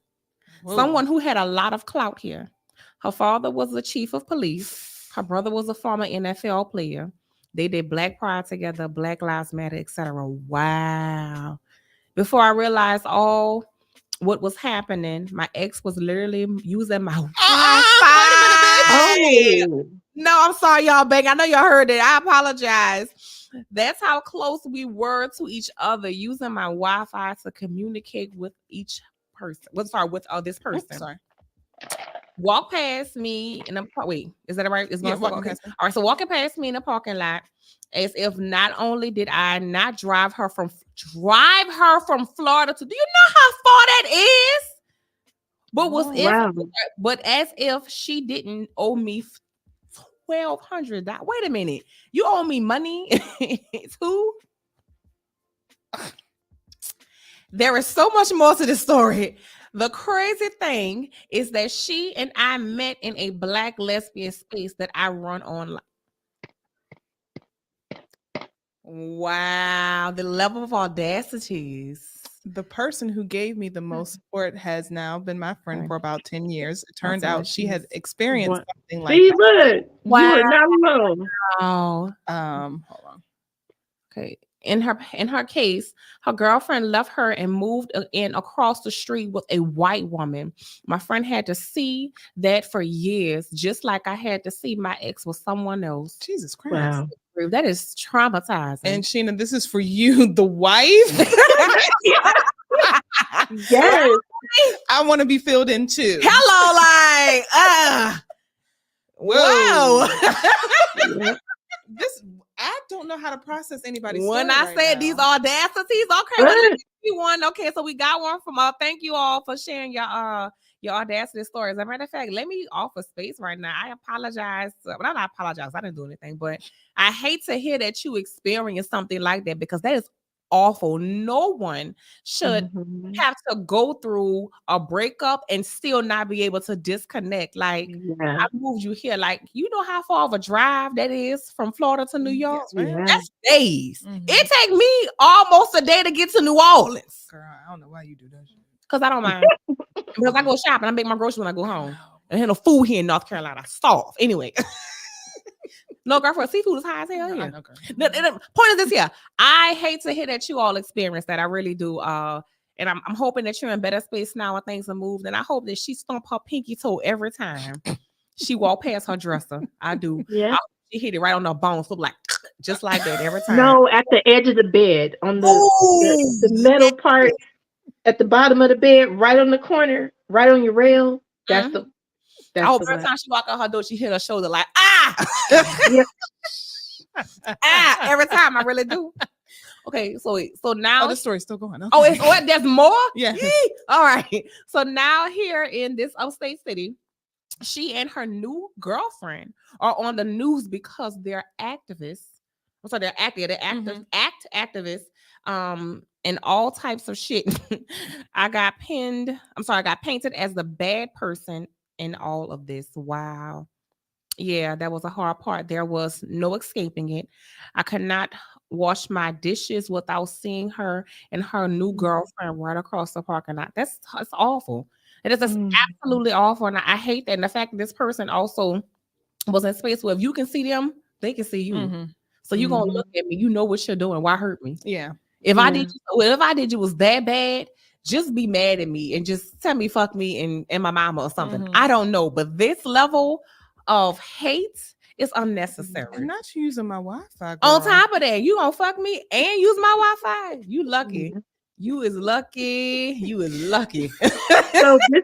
Whoa. Someone who had a lot of clout here. Her father was the chief of police. Her brother was a former NFL player. They did Black Pride together, Black Lives Matter, etc. Wow. Before I realized all what was happening, my ex was literally using my Wi-Fi. Oh. No, I'm sorry, y'all. Bang. I know y'all heard it. I apologize. That's how close we were to each other, using my Wi-Fi to communicate with each person. With this person. Oops, sorry. Walk past me in the wait, is that right? It's Yeah, walking okay. past me. All right, so walking past me in the parking lot, as if not only did I not drive her from Florida to, do you know how far that is? But but as if she didn't owe me $1,200. Wait a minute, you owe me money too? There is so much more to the story. The crazy thing is that she and I met in a Black lesbian space that I run online. Wow, the level of audacities. The person who gave me the most support has now been my friend for about 10 years. It turned out she had experienced something like that. Look, you are not alone. Wow. Hold on. Okay. In her case, her girlfriend left her and moved in across the street with a white woman. My friend had to see that for years, just like I had to see my ex with someone else. Jesus Christ. Wow. That is traumatizing. And Sheena, this is for you, the wife. Yes. I want to be filled in too. Hello, Whoa. Yep. I don't know how to process anybody's when story I right said now. these audacities, okay, well, let's do one. Okay, so we got one from thank you all for sharing your audacity stories. As a matter of fact, let me offer space right now. I apologize. Well, not I apologize. I didn't do anything, but I hate to hear that you experienced something like that, because that is awful. No one should have to go through a breakup and still not be able to disconnect. Like, I moved you here. Like, you know how far of a drive that is from Florida to New York? Yes, right? That's days. It take me almost a day to get to New Orleans. Girl, I don't know why you do that. Because I don't mind. Because I go shopping. I make my groceries when I go home. And there's no food here in North Carolina. I starve. Anyway. No, girl, for seafood is high as hell here. The point is this here. I hate to hear that you all experience that. I really do. And I'm hoping that you're in better space now and things are moved. And I hope that she stomp her pinky toe every time she walk past her dresser. I do. Yeah. She hit it right on the bone. So like, just like that every time. No, at the edge of the bed, on the metal part at the bottom of the bed, right on the corner, right on your rail. That's the. That's every time she walk out her door, she hit her shoulder like every time. I really do. Okay, so now the story's still going. Okay. Oh, there's more. Yeah. All right. So now here in this upstate city, she and her new girlfriend are on the news because they're activists. So they're active. They're activists. And all types of shit. I got painted as the bad person in all of this. Wow. Yeah, that was a hard part. There was no escaping it. I could not wash my dishes without seeing her and her new girlfriend right across the parking lot. That's awful. It is just Mm. absolutely awful. And I hate that. And the fact that this person also was in space where if you can see them, they can see you. Mm-hmm. So you're gonna Mhm. look at me. You know what you're doing. Why hurt me? Yeah. If I Yeah. did, if I did you was that bad, just be mad at me and just tell me fuck me and my mama or something. Mhm. I don't know, but this level of hate is And unnecessary. not you using my Wi-Fi. On Girl. top of that, you gonna fuck me and use my Wi-Fi? You lucky. Mhm. You is lucky. You is lucky. So this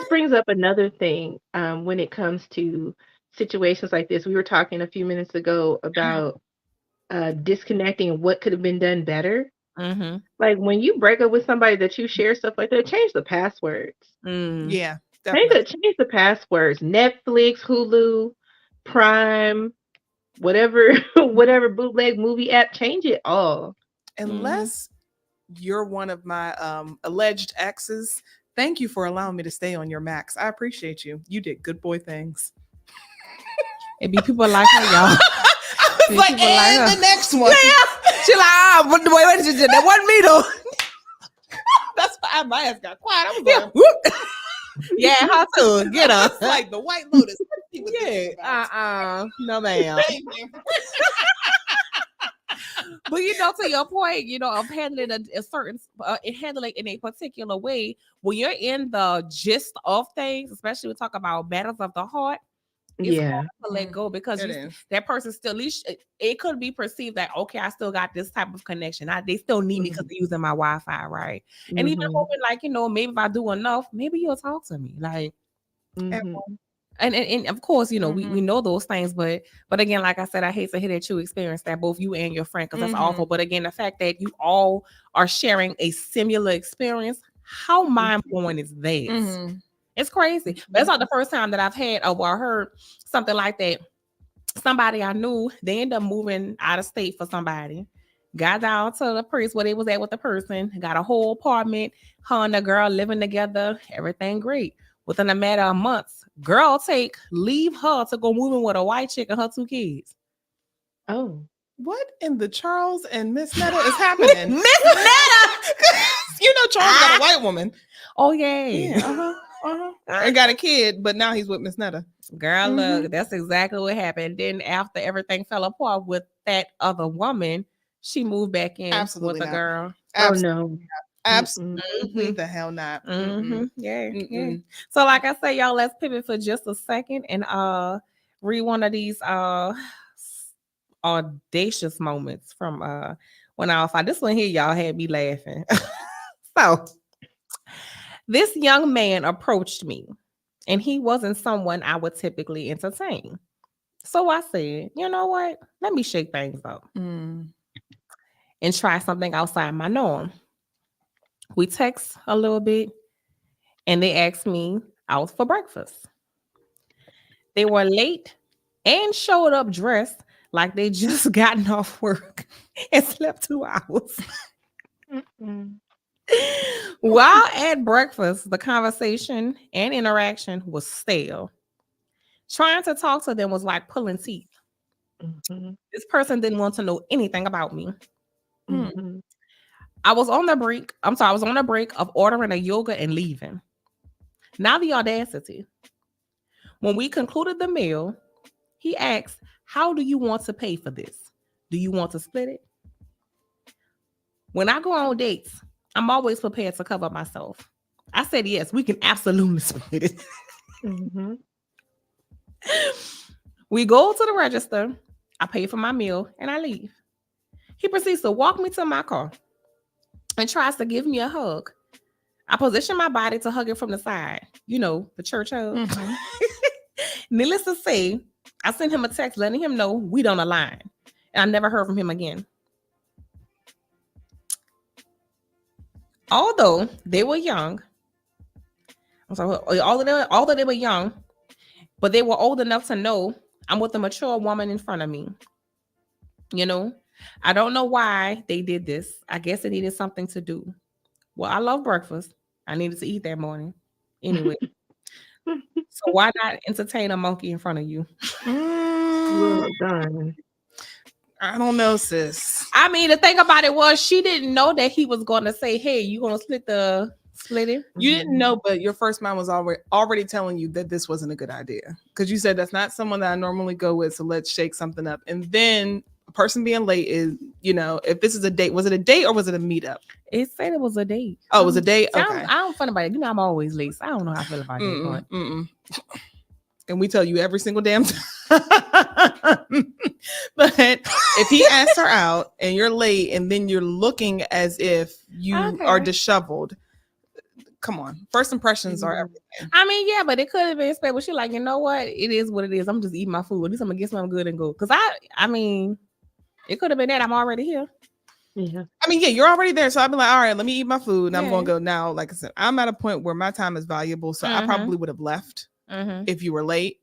brings up another thing when it comes to situations like this. We were talking a few minutes ago about disconnecting and what could have been done better. Mm-hmm. Like when you break up with somebody that you share stuff like that, change the passwords. Mm. Yeah, Change definitely. the passwords. Netflix, Hulu, Prime, whatever whatever bootleg movie app, change it all. Unless you're one of my alleged exes, thank you for allowing me to stay on your Max. I appreciate you. You did good boy things. It be people like her, y'all. I was Be like, people like and her. the next one. She like, wait, that wasn't me though. That's why my ass got quiet. I was Yeah, like, whoop. Yeah, her too. Get her. it's like the White Lotus. Let's see what this is about. Yeah. No, ma'am. But to your point, of handling a certain, handling in a particular way, when you're in the gist of things, especially we talk about matters of the heart, it's Yeah. hard to let go because It is. that person still, at least it could be perceived that, okay, I still got this type of connection. They still need me because they're using my Wi-Fi, right? And even Mhm. hoping, like, maybe if I do enough, maybe you'll talk to me, like. Mhm. And of course, we Mhm. know those things, but again, like I said, I hate to hear that you experienced that, both you and your friend, because that's awful. But again, the fact that you all are sharing a similar experience, how mind blowing is that? Mhm. It's crazy. But it's not the first time that I've had or heard something like that. Somebody I knew, they ended up moving out of state for somebody. Got down to the place where they was at with the person, got a whole apartment, her and the girl living together, everything great. Within a matter of months, girl leave her to go moving with a white chick and her 2 kids. Oh. What in the Charles and Miss Netta is happening? Miss Netta! Charles got a white woman. Oh, yeah. And got a kid, but now he's with Miss Netta. Girl, look, that's exactly what happened. Then after everything fell apart with that other woman, she moved back in Absolutely with the not. girl. Oh no. Absolutely the hell not. Yeah. So like I say, y'all, let's pivot for just a second and read one of these audacious moments from when I was fine. This one here, y'all, had me laughing. So this young man approached me, and he wasn't someone I would typically entertain. So I said, you know what? Let me shake things up and try something outside my norm. We text a little bit, and they asked me out for breakfast. They were late and showed up dressed like they just gotten off work and slept 2 hours. While at breakfast, the conversation and interaction was stale. Trying to talk to them was like pulling teeth. This person didn't want to know anything about me. I was on the break. I was on the break of ordering a yoga and leaving. Now the audacity. When we concluded the meal, he asked, "How do you want to pay for this? Do you want to split it?" When I go on dates, I'm always prepared to cover myself. I said, yes, we can absolutely split it. We go to the register. I pay for my meal and I leave. He proceeds to walk me to my car and tries to give me a hug. I position my body to hug it from the side. The church hug. Needless to say, I sent him a text letting him know we don't align. And I never heard from him again. Although they were young, although they were young, but they were old enough to know I'm with a mature woman in front of me. I don't know why they did this. I guess they needed something to do. Well, I love breakfast. I needed to eat that morning. Anyway, So why not entertain a monkey in front of you? Well done. I don't know, sis. I mean, the thing about it was she didn't know that he was going to say, "Hey, you gonna split it?" You didn't know, but your first mind was already telling you that this wasn't a good idea because you said that's not someone that I normally go with. So let's shake something up. And then a person being late is, if this is a date, was it a date or was it a meetup? It said it was a date. Oh, it was a date. Okay. I don't fun about it. I'm always late. So I don't know how I feel about that part. And we tell you every single damn time. But if he asks her out and you're late and then you're looking as if you are disheveled, come on. First impressions are everything. I mean, yeah, but it could have been special. She like, you know what? It is what it is. I'm just eating my food. At least I'm gonna get something good and go. Because I mean, it could have been that I'm already here. Yeah. I mean, yeah, you're already there. So I'd be like, all right, let me eat my food. And I'm gonna go now. Like I said, I'm at a point where my time is valuable. So I probably would have left if you were late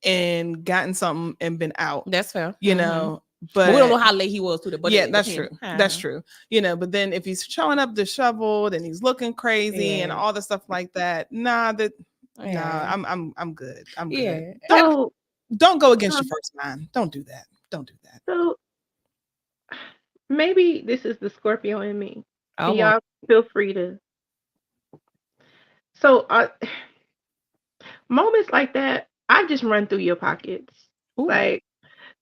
and gotten something and been out. That's fair. But we don't know how late he was to the. But yeah, that's true. That's true. But then if he's showing up disheveled and he's looking crazy and all the stuff like that, I'm good. I'm good. Yeah. Don't go against your first mind. Don't do that. So maybe this is the Scorpio in me. Oh, y'all feel free to. So moments like that, I just run through your pockets. Ooh. Like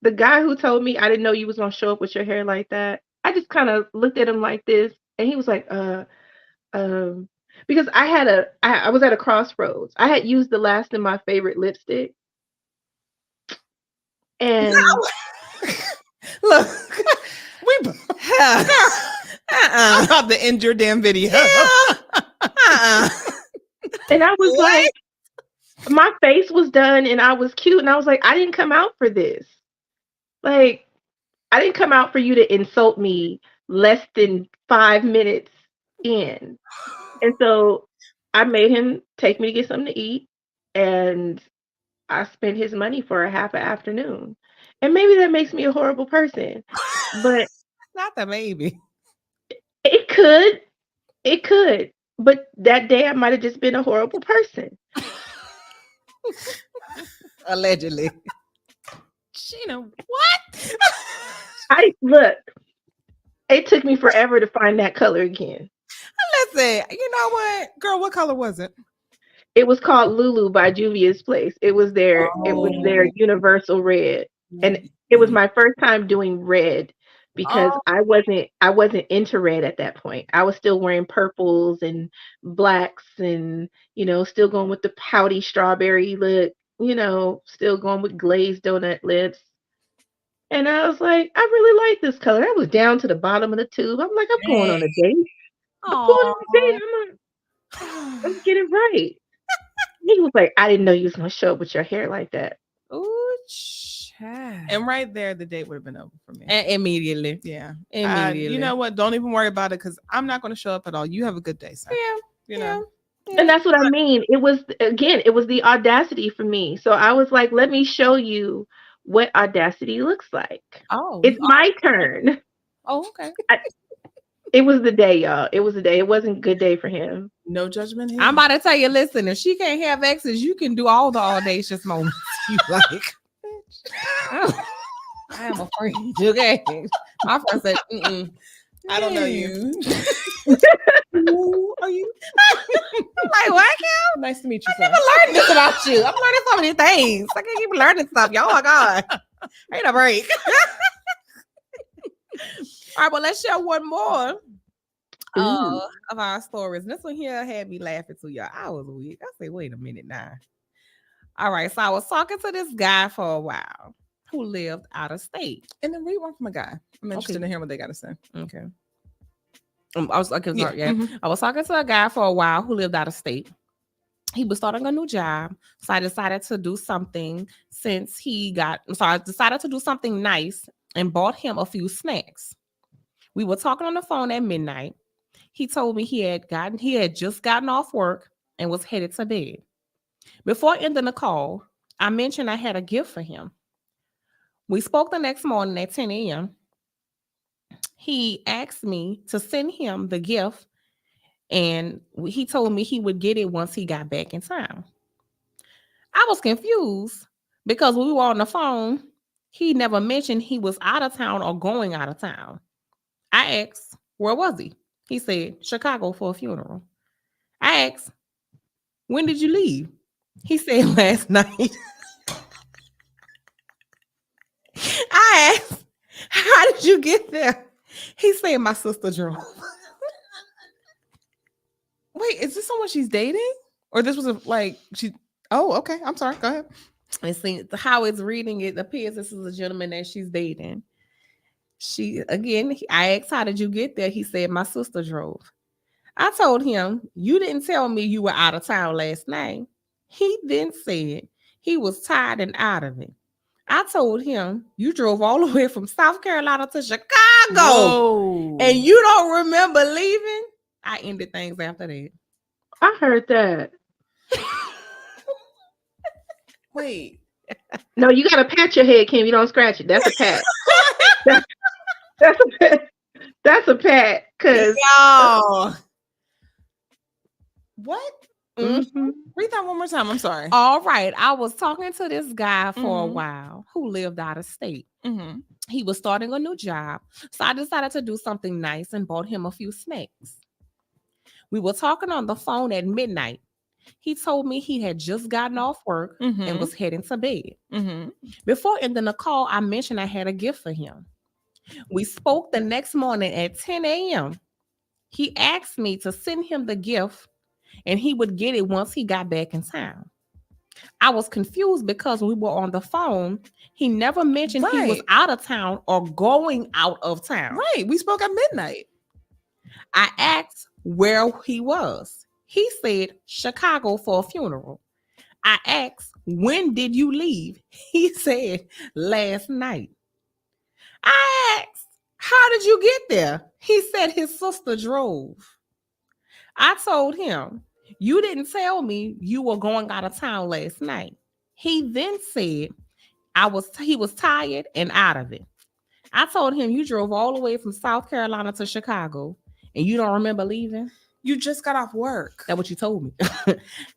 the guy who told me I didn't know you was gonna show up with your hair like that. I just kind of looked at him like this, and he was like, because I was at a crossroads. I had used the last of my favorite lipstick, and look, we I'm about to end your damn video. And I was like, my face was done, and I was cute, and I was like, I didn't come out for this. Like, I didn't come out for you to insult me less than 5 minutes in. And so I made him take me to get something to eat, and I spent his money for a half an afternoon. And maybe that makes me a horrible person, but not that maybe. It could. But that day I might have just been a horrible person. Allegedly. Sheena, what? Look, it took me forever to find that color again. Listen, you know what? Girl, what color was it? It was called Lulu by Juvia's Place. It was their universal red. And it was my first time doing red because I wasn't into red at that point. I was still wearing purples and blacks and, still going with the pouty strawberry look, still going with glazed donut lips. And I was like, I really like this color. I was down to the bottom of the tube. I'm like, I'm going on a date. Let's get it right. He was like, I didn't know you was going to show up with your hair like that. Ooh, child. And right there, the date would have been over for me. Immediately. Yeah. Immediately. You know what? Don't even worry about it because I'm not going to show up at all. You have a good day, sir. Yeah. And that's what I mean. It was the audacity for me. So I was like, let me show you what audacity looks like. Oh. It's my turn. Oh, okay. It was the day, y'all. It was the day. It wasn't a good day for him. No judgment here. I'm about to tell you, listen, if she can't have exes, you can do all the audacious moments you like. I am afraid. Okay. My friend said, I don't know you. Who are you? I'm like, what, Kim? Nice to meet you, I never learned this about you. I'm learning so many things. I can't keep learning stuff, y'all. Oh my God. Ain't a break. All right, well, let's share one more of our stories. This one here had me laughing too, y'all. I was weak. I said, wait a minute now. All right, so I was talking to this guy for a while who lived out of state. And then read one from a guy. I'm interested in hearing what they got to say. Okay. I was talking to a guy for a while who lived out of state. He was starting a new job, so I decided to do something I decided to do something nice and bought him a few snacks. We were talking on the phone at midnight. He told me he had just gotten off work and was headed to bed. Before ending the call, I mentioned I had a gift for him. We spoke the next morning at 10 a.m. He asked me to send him the gift, and he told me he would get it once he got back in town. I was confused because when we were on the phone, he never mentioned he was out of town or going out of town. I asked, where was he? He said, Chicago for a funeral. I asked, when did you leave? He said, last night. I asked, how did you get there? He said, my sister drove. Wait, is this someone she's dating? Or this was she... Oh, okay. I'm sorry. Go ahead. And see how it's reading, it appears this is a gentleman that she's dating. I asked, how did you get there? He said, my sister drove. I told him, you didn't tell me you were out of town last night. He then said he was tired and out of it. I told him, you drove all the way from South Carolina to Chicago. Whoa. And you don't remember leaving? I ended things after that. I heard that. Wait. No, you gotta pat your head, Kim. You don't scratch it. That's a pat. that's a pat. That's a pat. Cause what? Mm-hmm. Read that one more time. I'm sorry. All right. I was talking to this guy for a while who lived out of state. Mm-hmm. He was starting a new job. So I decided to do something nice and bought him a few snacks. We were talking on the phone at midnight. He told me he had just gotten off work and was heading to bed. Mm-hmm. Before ending the call, I mentioned I had a gift for him. We spoke the next morning at 10 a.m. He asked me to send him the gift and he would get it once he got back in town. I was confused because when we were on the phone, he never mentioned he was out of town or going out of town. Right. We spoke at midnight. I asked where he was. He said Chicago for a funeral. I asked, when did you leave? He said last night. I asked, how did you get there? He said his sister drove. I told him, you didn't tell me you were going out of town last night. He then said he was tired and out of it. I told him, you drove all the way from South Carolina to Chicago and you don't remember leaving? You just got off work. That's what you told me.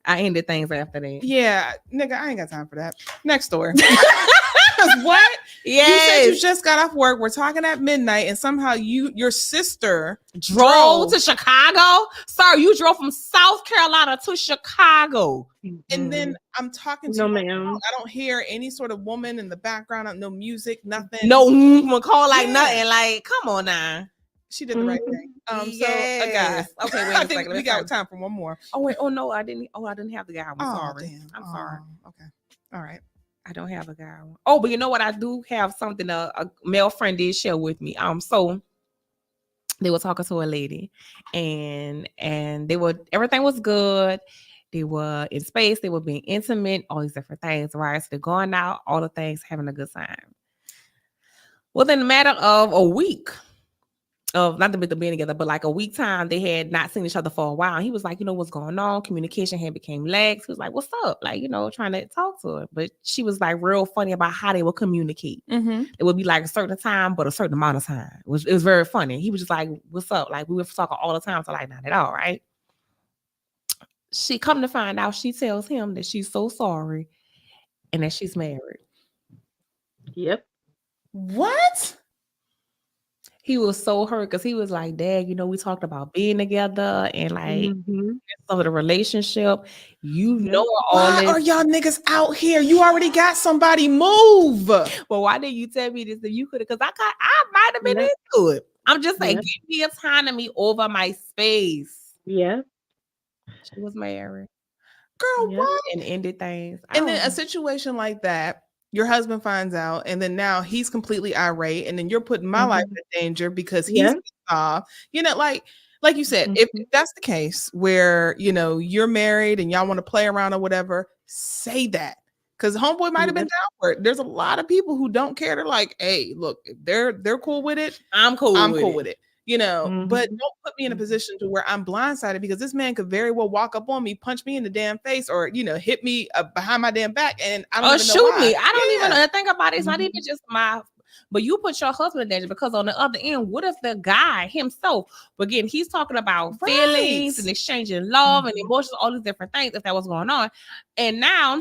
I ended things after that. Yeah, nigga, I ain't got time for that. Next story. What? Yes. You said you just got off work. We're talking at midnight, and somehow your sister drove to Chicago. Sorry, you drove from South Carolina to Chicago. And then I'm talking to no, you. ma'am. I don't hear any sort of woman in the background. No music, nothing. No call like nothing. Like, come on now. She did the right thing. Yes. So a guy. Okay, wait I a think second. we got time for one more. Oh wait. Oh no, I didn't. Oh, I didn't have the guy. I'm sorry. Damn. I'm sorry. Okay. All right. I don't have a guy. Oh, but you know what? I do have something a male friend did share with me. So they were talking to a lady, and everything was good. They were in space. They were being intimate. All these different things, right? So they're going out, all the things, having a good time. Within a matter of a week. Of not the being together, but like a week time, they had not seen each other for a while. And he was like, what's going on? Communication had became lax. He was like, what's up? Like, trying to talk to her. But she was like real funny about how they would communicate. Mm-hmm. It would be like a certain time, but a certain amount of time. It was very funny. He was just like, what's up? Like we were talking all the time. So like, not at all, right? She come to find out, she tells him that she's so sorry and that she's married. Yep. What? He was so hurt because he was like, Dad, we talked about being together and like some of the relationship. All why this. are y'all niggas out here? You already got somebody. Move. Well, why didn't you tell me this if you could have? Because I might have been into it. I'm just like, give me autonomy over my space. Yeah. She was married. Girl, what? And ended things. And then a situation like that, your husband finds out, and then now he's completely irate, and then you're putting my life in danger because he's like you said, if that's the case where you're married and y'all want to play around or whatever, say that, because homeboy might have been down for it. There's a lot of people who don't care. They're like, hey, look, if they're cool with it, I'm cool with it. But don't put me in a position to where I'm blindsided, because this man could very well walk up on me, punch me in the damn face, or hit me behind my damn back, and I don't even know shoot why. me. I don't even know. Think about it. It's not even just but you put your husband in danger, because on the other end, what if the guy himself, again, he's talking about feelings and exchanging love and emotions, all these different things, if that was going on, and now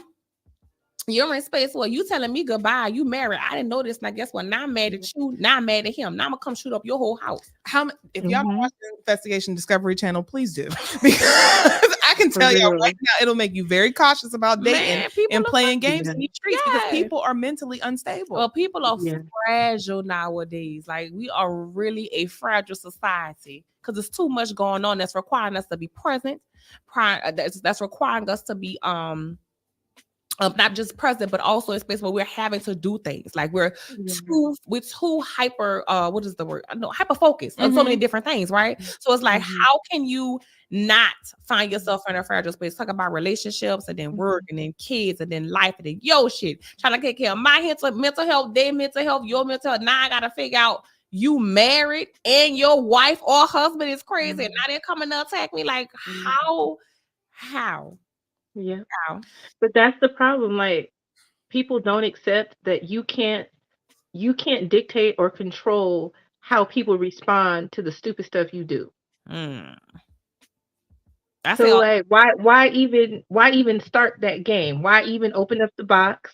You're in space. Well, you telling me goodbye. You married. I didn't know this. And I guess what? Now I'm mad at you. Now I'm mad at him. Now I'm gonna come shoot up your whole house. If y'all don't watch the Investigation Discovery Channel, please do, because I can tell y'all right now, it'll make you very cautious about dating and playing games in these streets because people are mentally unstable. Well, people are fragile nowadays. Like, we are really a fragile society because there's too much going on that's requiring us to be present. That's requiring us to be not just present, but also in space where we're having to do things. Like we're too hyper, what is the word? No, hyper focused on so many different things, right? So it's like, how can you not find yourself in a fragile space? Talk about relationships and then work and then kids and then life and then shit. Trying to take care of my mental health, their mental health, your mental health. Now I gotta figure out you married and your wife or husband is crazy and now they're coming to attack me. Like, how? Yeah. But that's the problem. Like, people don't accept that you can't dictate or control how people respond to the stupid stuff you do. So like, why even start that game? Why even open up the box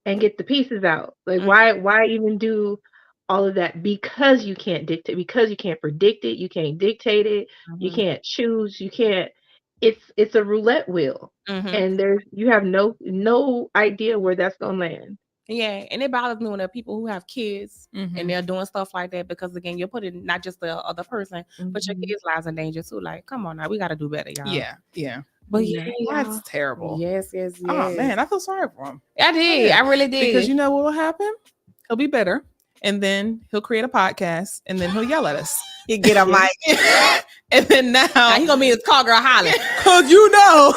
and get the pieces out? Like, why even do all of that? Because you can't dictate, because you can't predict it, you can't dictate it, you can't choose, you can't. It's a roulette wheel, and you have no idea where that's gonna land. Yeah, and it bothers me when there are people who have kids and they're doing stuff like that because, again, you're putting not just the other person, but your kids' lives in danger too. Like, come on now, we got to do better, y'all. Yeah. But that's terrible. Yes. Oh man, I feel sorry for him. I did. Yeah. I really did. Because you know what will happen? He'll be bitter, and then he'll create a podcast, and then he'll yell at us. You get a mic, and then now he gonna be his call girl hollering, cause you know.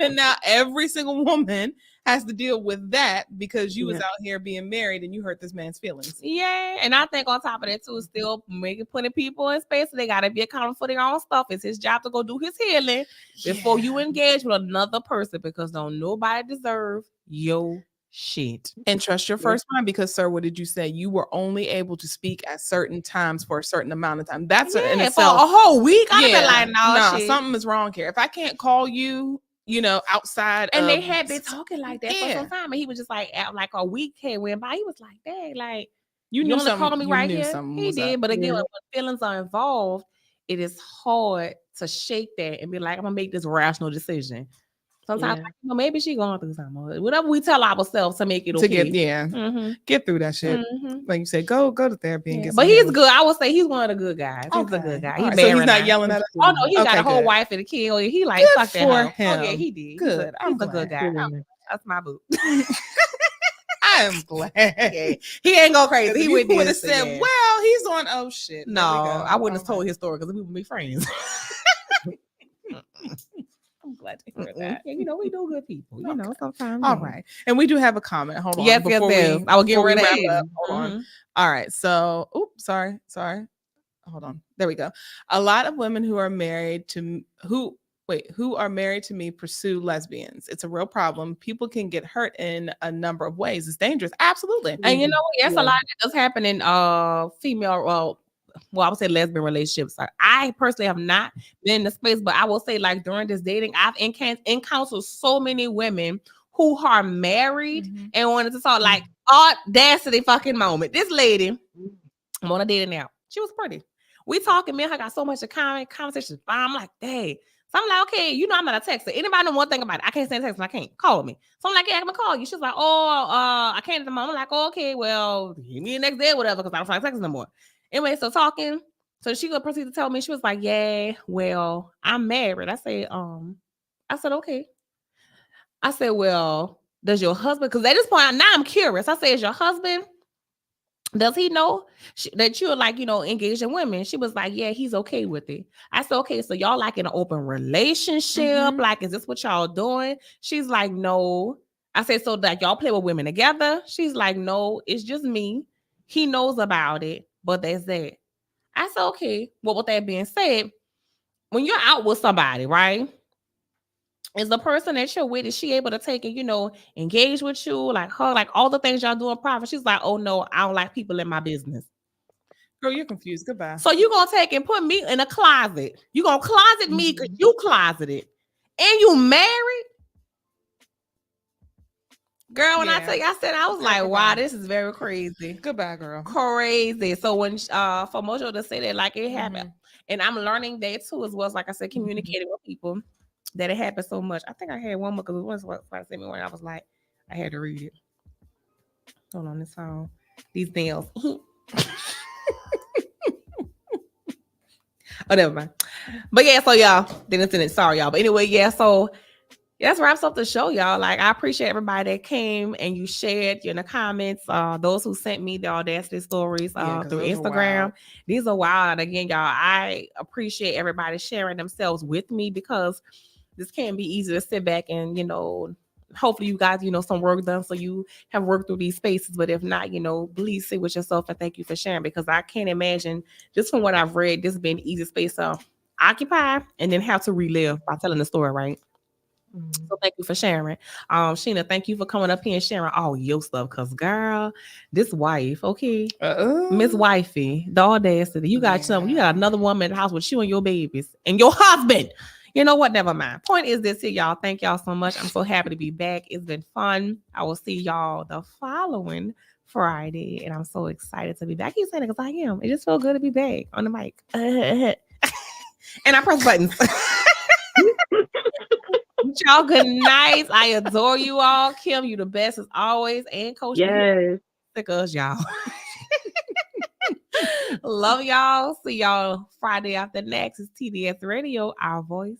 And now every single woman has to deal with that because you was out here being married and you hurt this man's feelings. Yeah, and I think on top of that too, still putting people in space. So they gotta be accountable for their own stuff. It's his job to go do his healing before you engage with another person, because don't nobody deserve your shit. And trust your first mind, because, sir, what did you say? You were only able to speak at certain times for a certain amount of time. That's in itself for a whole week. I'd be like, no, something is wrong here. If I can't call you, outside, and they had been talking like that for some time, and he was just like a week had went by. He was like, dang, like you knew something. Call me right here. He did, but again, when feelings are involved, it is hard to shake that and be like, I'm gonna make this rational decision. Sometimes, maybe she going through something. Whatever we tell ourselves to make it okay. Get through that shit. Like you said, go to therapy and get. But he's good. I would say he's one of the good guys. He's a good guy. Right. So he's not yelling at us. Oh no, he got a whole wife and a kid. He like good fuck that him. Oh yeah, he did. Good. He's a good guy. That's my boo. I am glad. He ain't go crazy. He would have said, well, he's on. Oh shit. No, I wouldn't have told his story because we would be friends. I'm glad to hear that. Yeah, we do good people. Sometimes. All right. And we do have a comment. Hold on. Yes. I will get rid of it. Hold on. All right. So, sorry. Hold on. There we go. A lot of women who are married to me pursue lesbians. It's a real problem. People can get hurt in a number of ways. It's dangerous. Absolutely. And a lot that does happen in female, I would say lesbian relationships. I personally have not been in the space, but I will say, like, during this dating, I've encountered so many women who are married and wanted to talk, like, audacity fucking moment. This lady, I'm on a dating now. She was pretty. We talking, me and her got so much of conversation. I'm like, hey. So I'm like, okay, I'm not a texter. Anybody know one thing about it? I can't send a text and I can't call me. So I'm like, yeah, I'm gonna call you. She's like, I can't at the moment. I'm like, okay, well, give me the next day or whatever, because I don't feel like texting no more. Anyway, so talking. So she gonna proceed to tell me, she was like, yeah, well, I'm married. I said, okay. I said, well, does your husband, because at this point, now I'm curious. I said, is your husband, does he know that you're like, engaged in women? She was like, yeah, he's okay with it. I said, okay, so y'all like in an open relationship? Like, is this what y'all doing? She's like, no. I said, so like y'all play with women together? She's like, no, it's just me. He knows about it, but that's that. I said, okay. Well, with that being said, when you're out with somebody, right? Is the person that you're with, is she able to take and, engage with you, like her, like all the things y'all do in private? She's like, oh no, I don't like people in my business. Girl, you're confused. Goodbye. So you're going to take and put me in a closet. You're going to closet me because you closeted. And you married? Girl, when I Yeah. tell you, I said I was Okay, like, wow, goodbye. this is very crazy. Goodbye, girl. Crazy. So when for Mojo to say that like it happened, Mhm. and I'm learning that too, as well as like I said, communicating with people that it happened so much. I think I had one more because it was what I said me when I was like, I had to read it. Hold on, this song. These nails. Oh, never mind. But yeah, so y'all didn't send it. Sorry, y'all. But anyway, yeah, so yeah, that wraps up the show, y'all. Like, I appreciate everybody that came and you shared in the comments. Those who sent me the audacity stories Yeah, 'cause through those are Instagram. wild. These are wild. Again, y'all, I appreciate everybody sharing themselves with me because this can be easy to sit back and, hopefully you guys, some work done so you have worked through these spaces. But if not, please sit with yourself and thank you for sharing, because I can't imagine, just from what I've read, this being an easy space to occupy and then have to relive by telling the story, right? So thank you for sharing. Sheena, thank you for coming up here and sharing all your stuff. Cause girl, this wife, okay, Miss Wifey, the audacity. You got you got another woman in the house with you and your babies and your husband. You know what? Never mind. Point is this here, y'all. Thank y'all so much. I'm so happy to be back. It's been fun. I will see y'all the following Friday, and I'm so excited to be back. I keep saying it because I am. It just feels good to be back on the mic. And I press buttons. Y'all, good night. I adore you all. Kim, you the best as always. And Coach, Yes. sick of us, y'all. Love y'all. See y'all Friday after next. It's TDS Radio, our voice.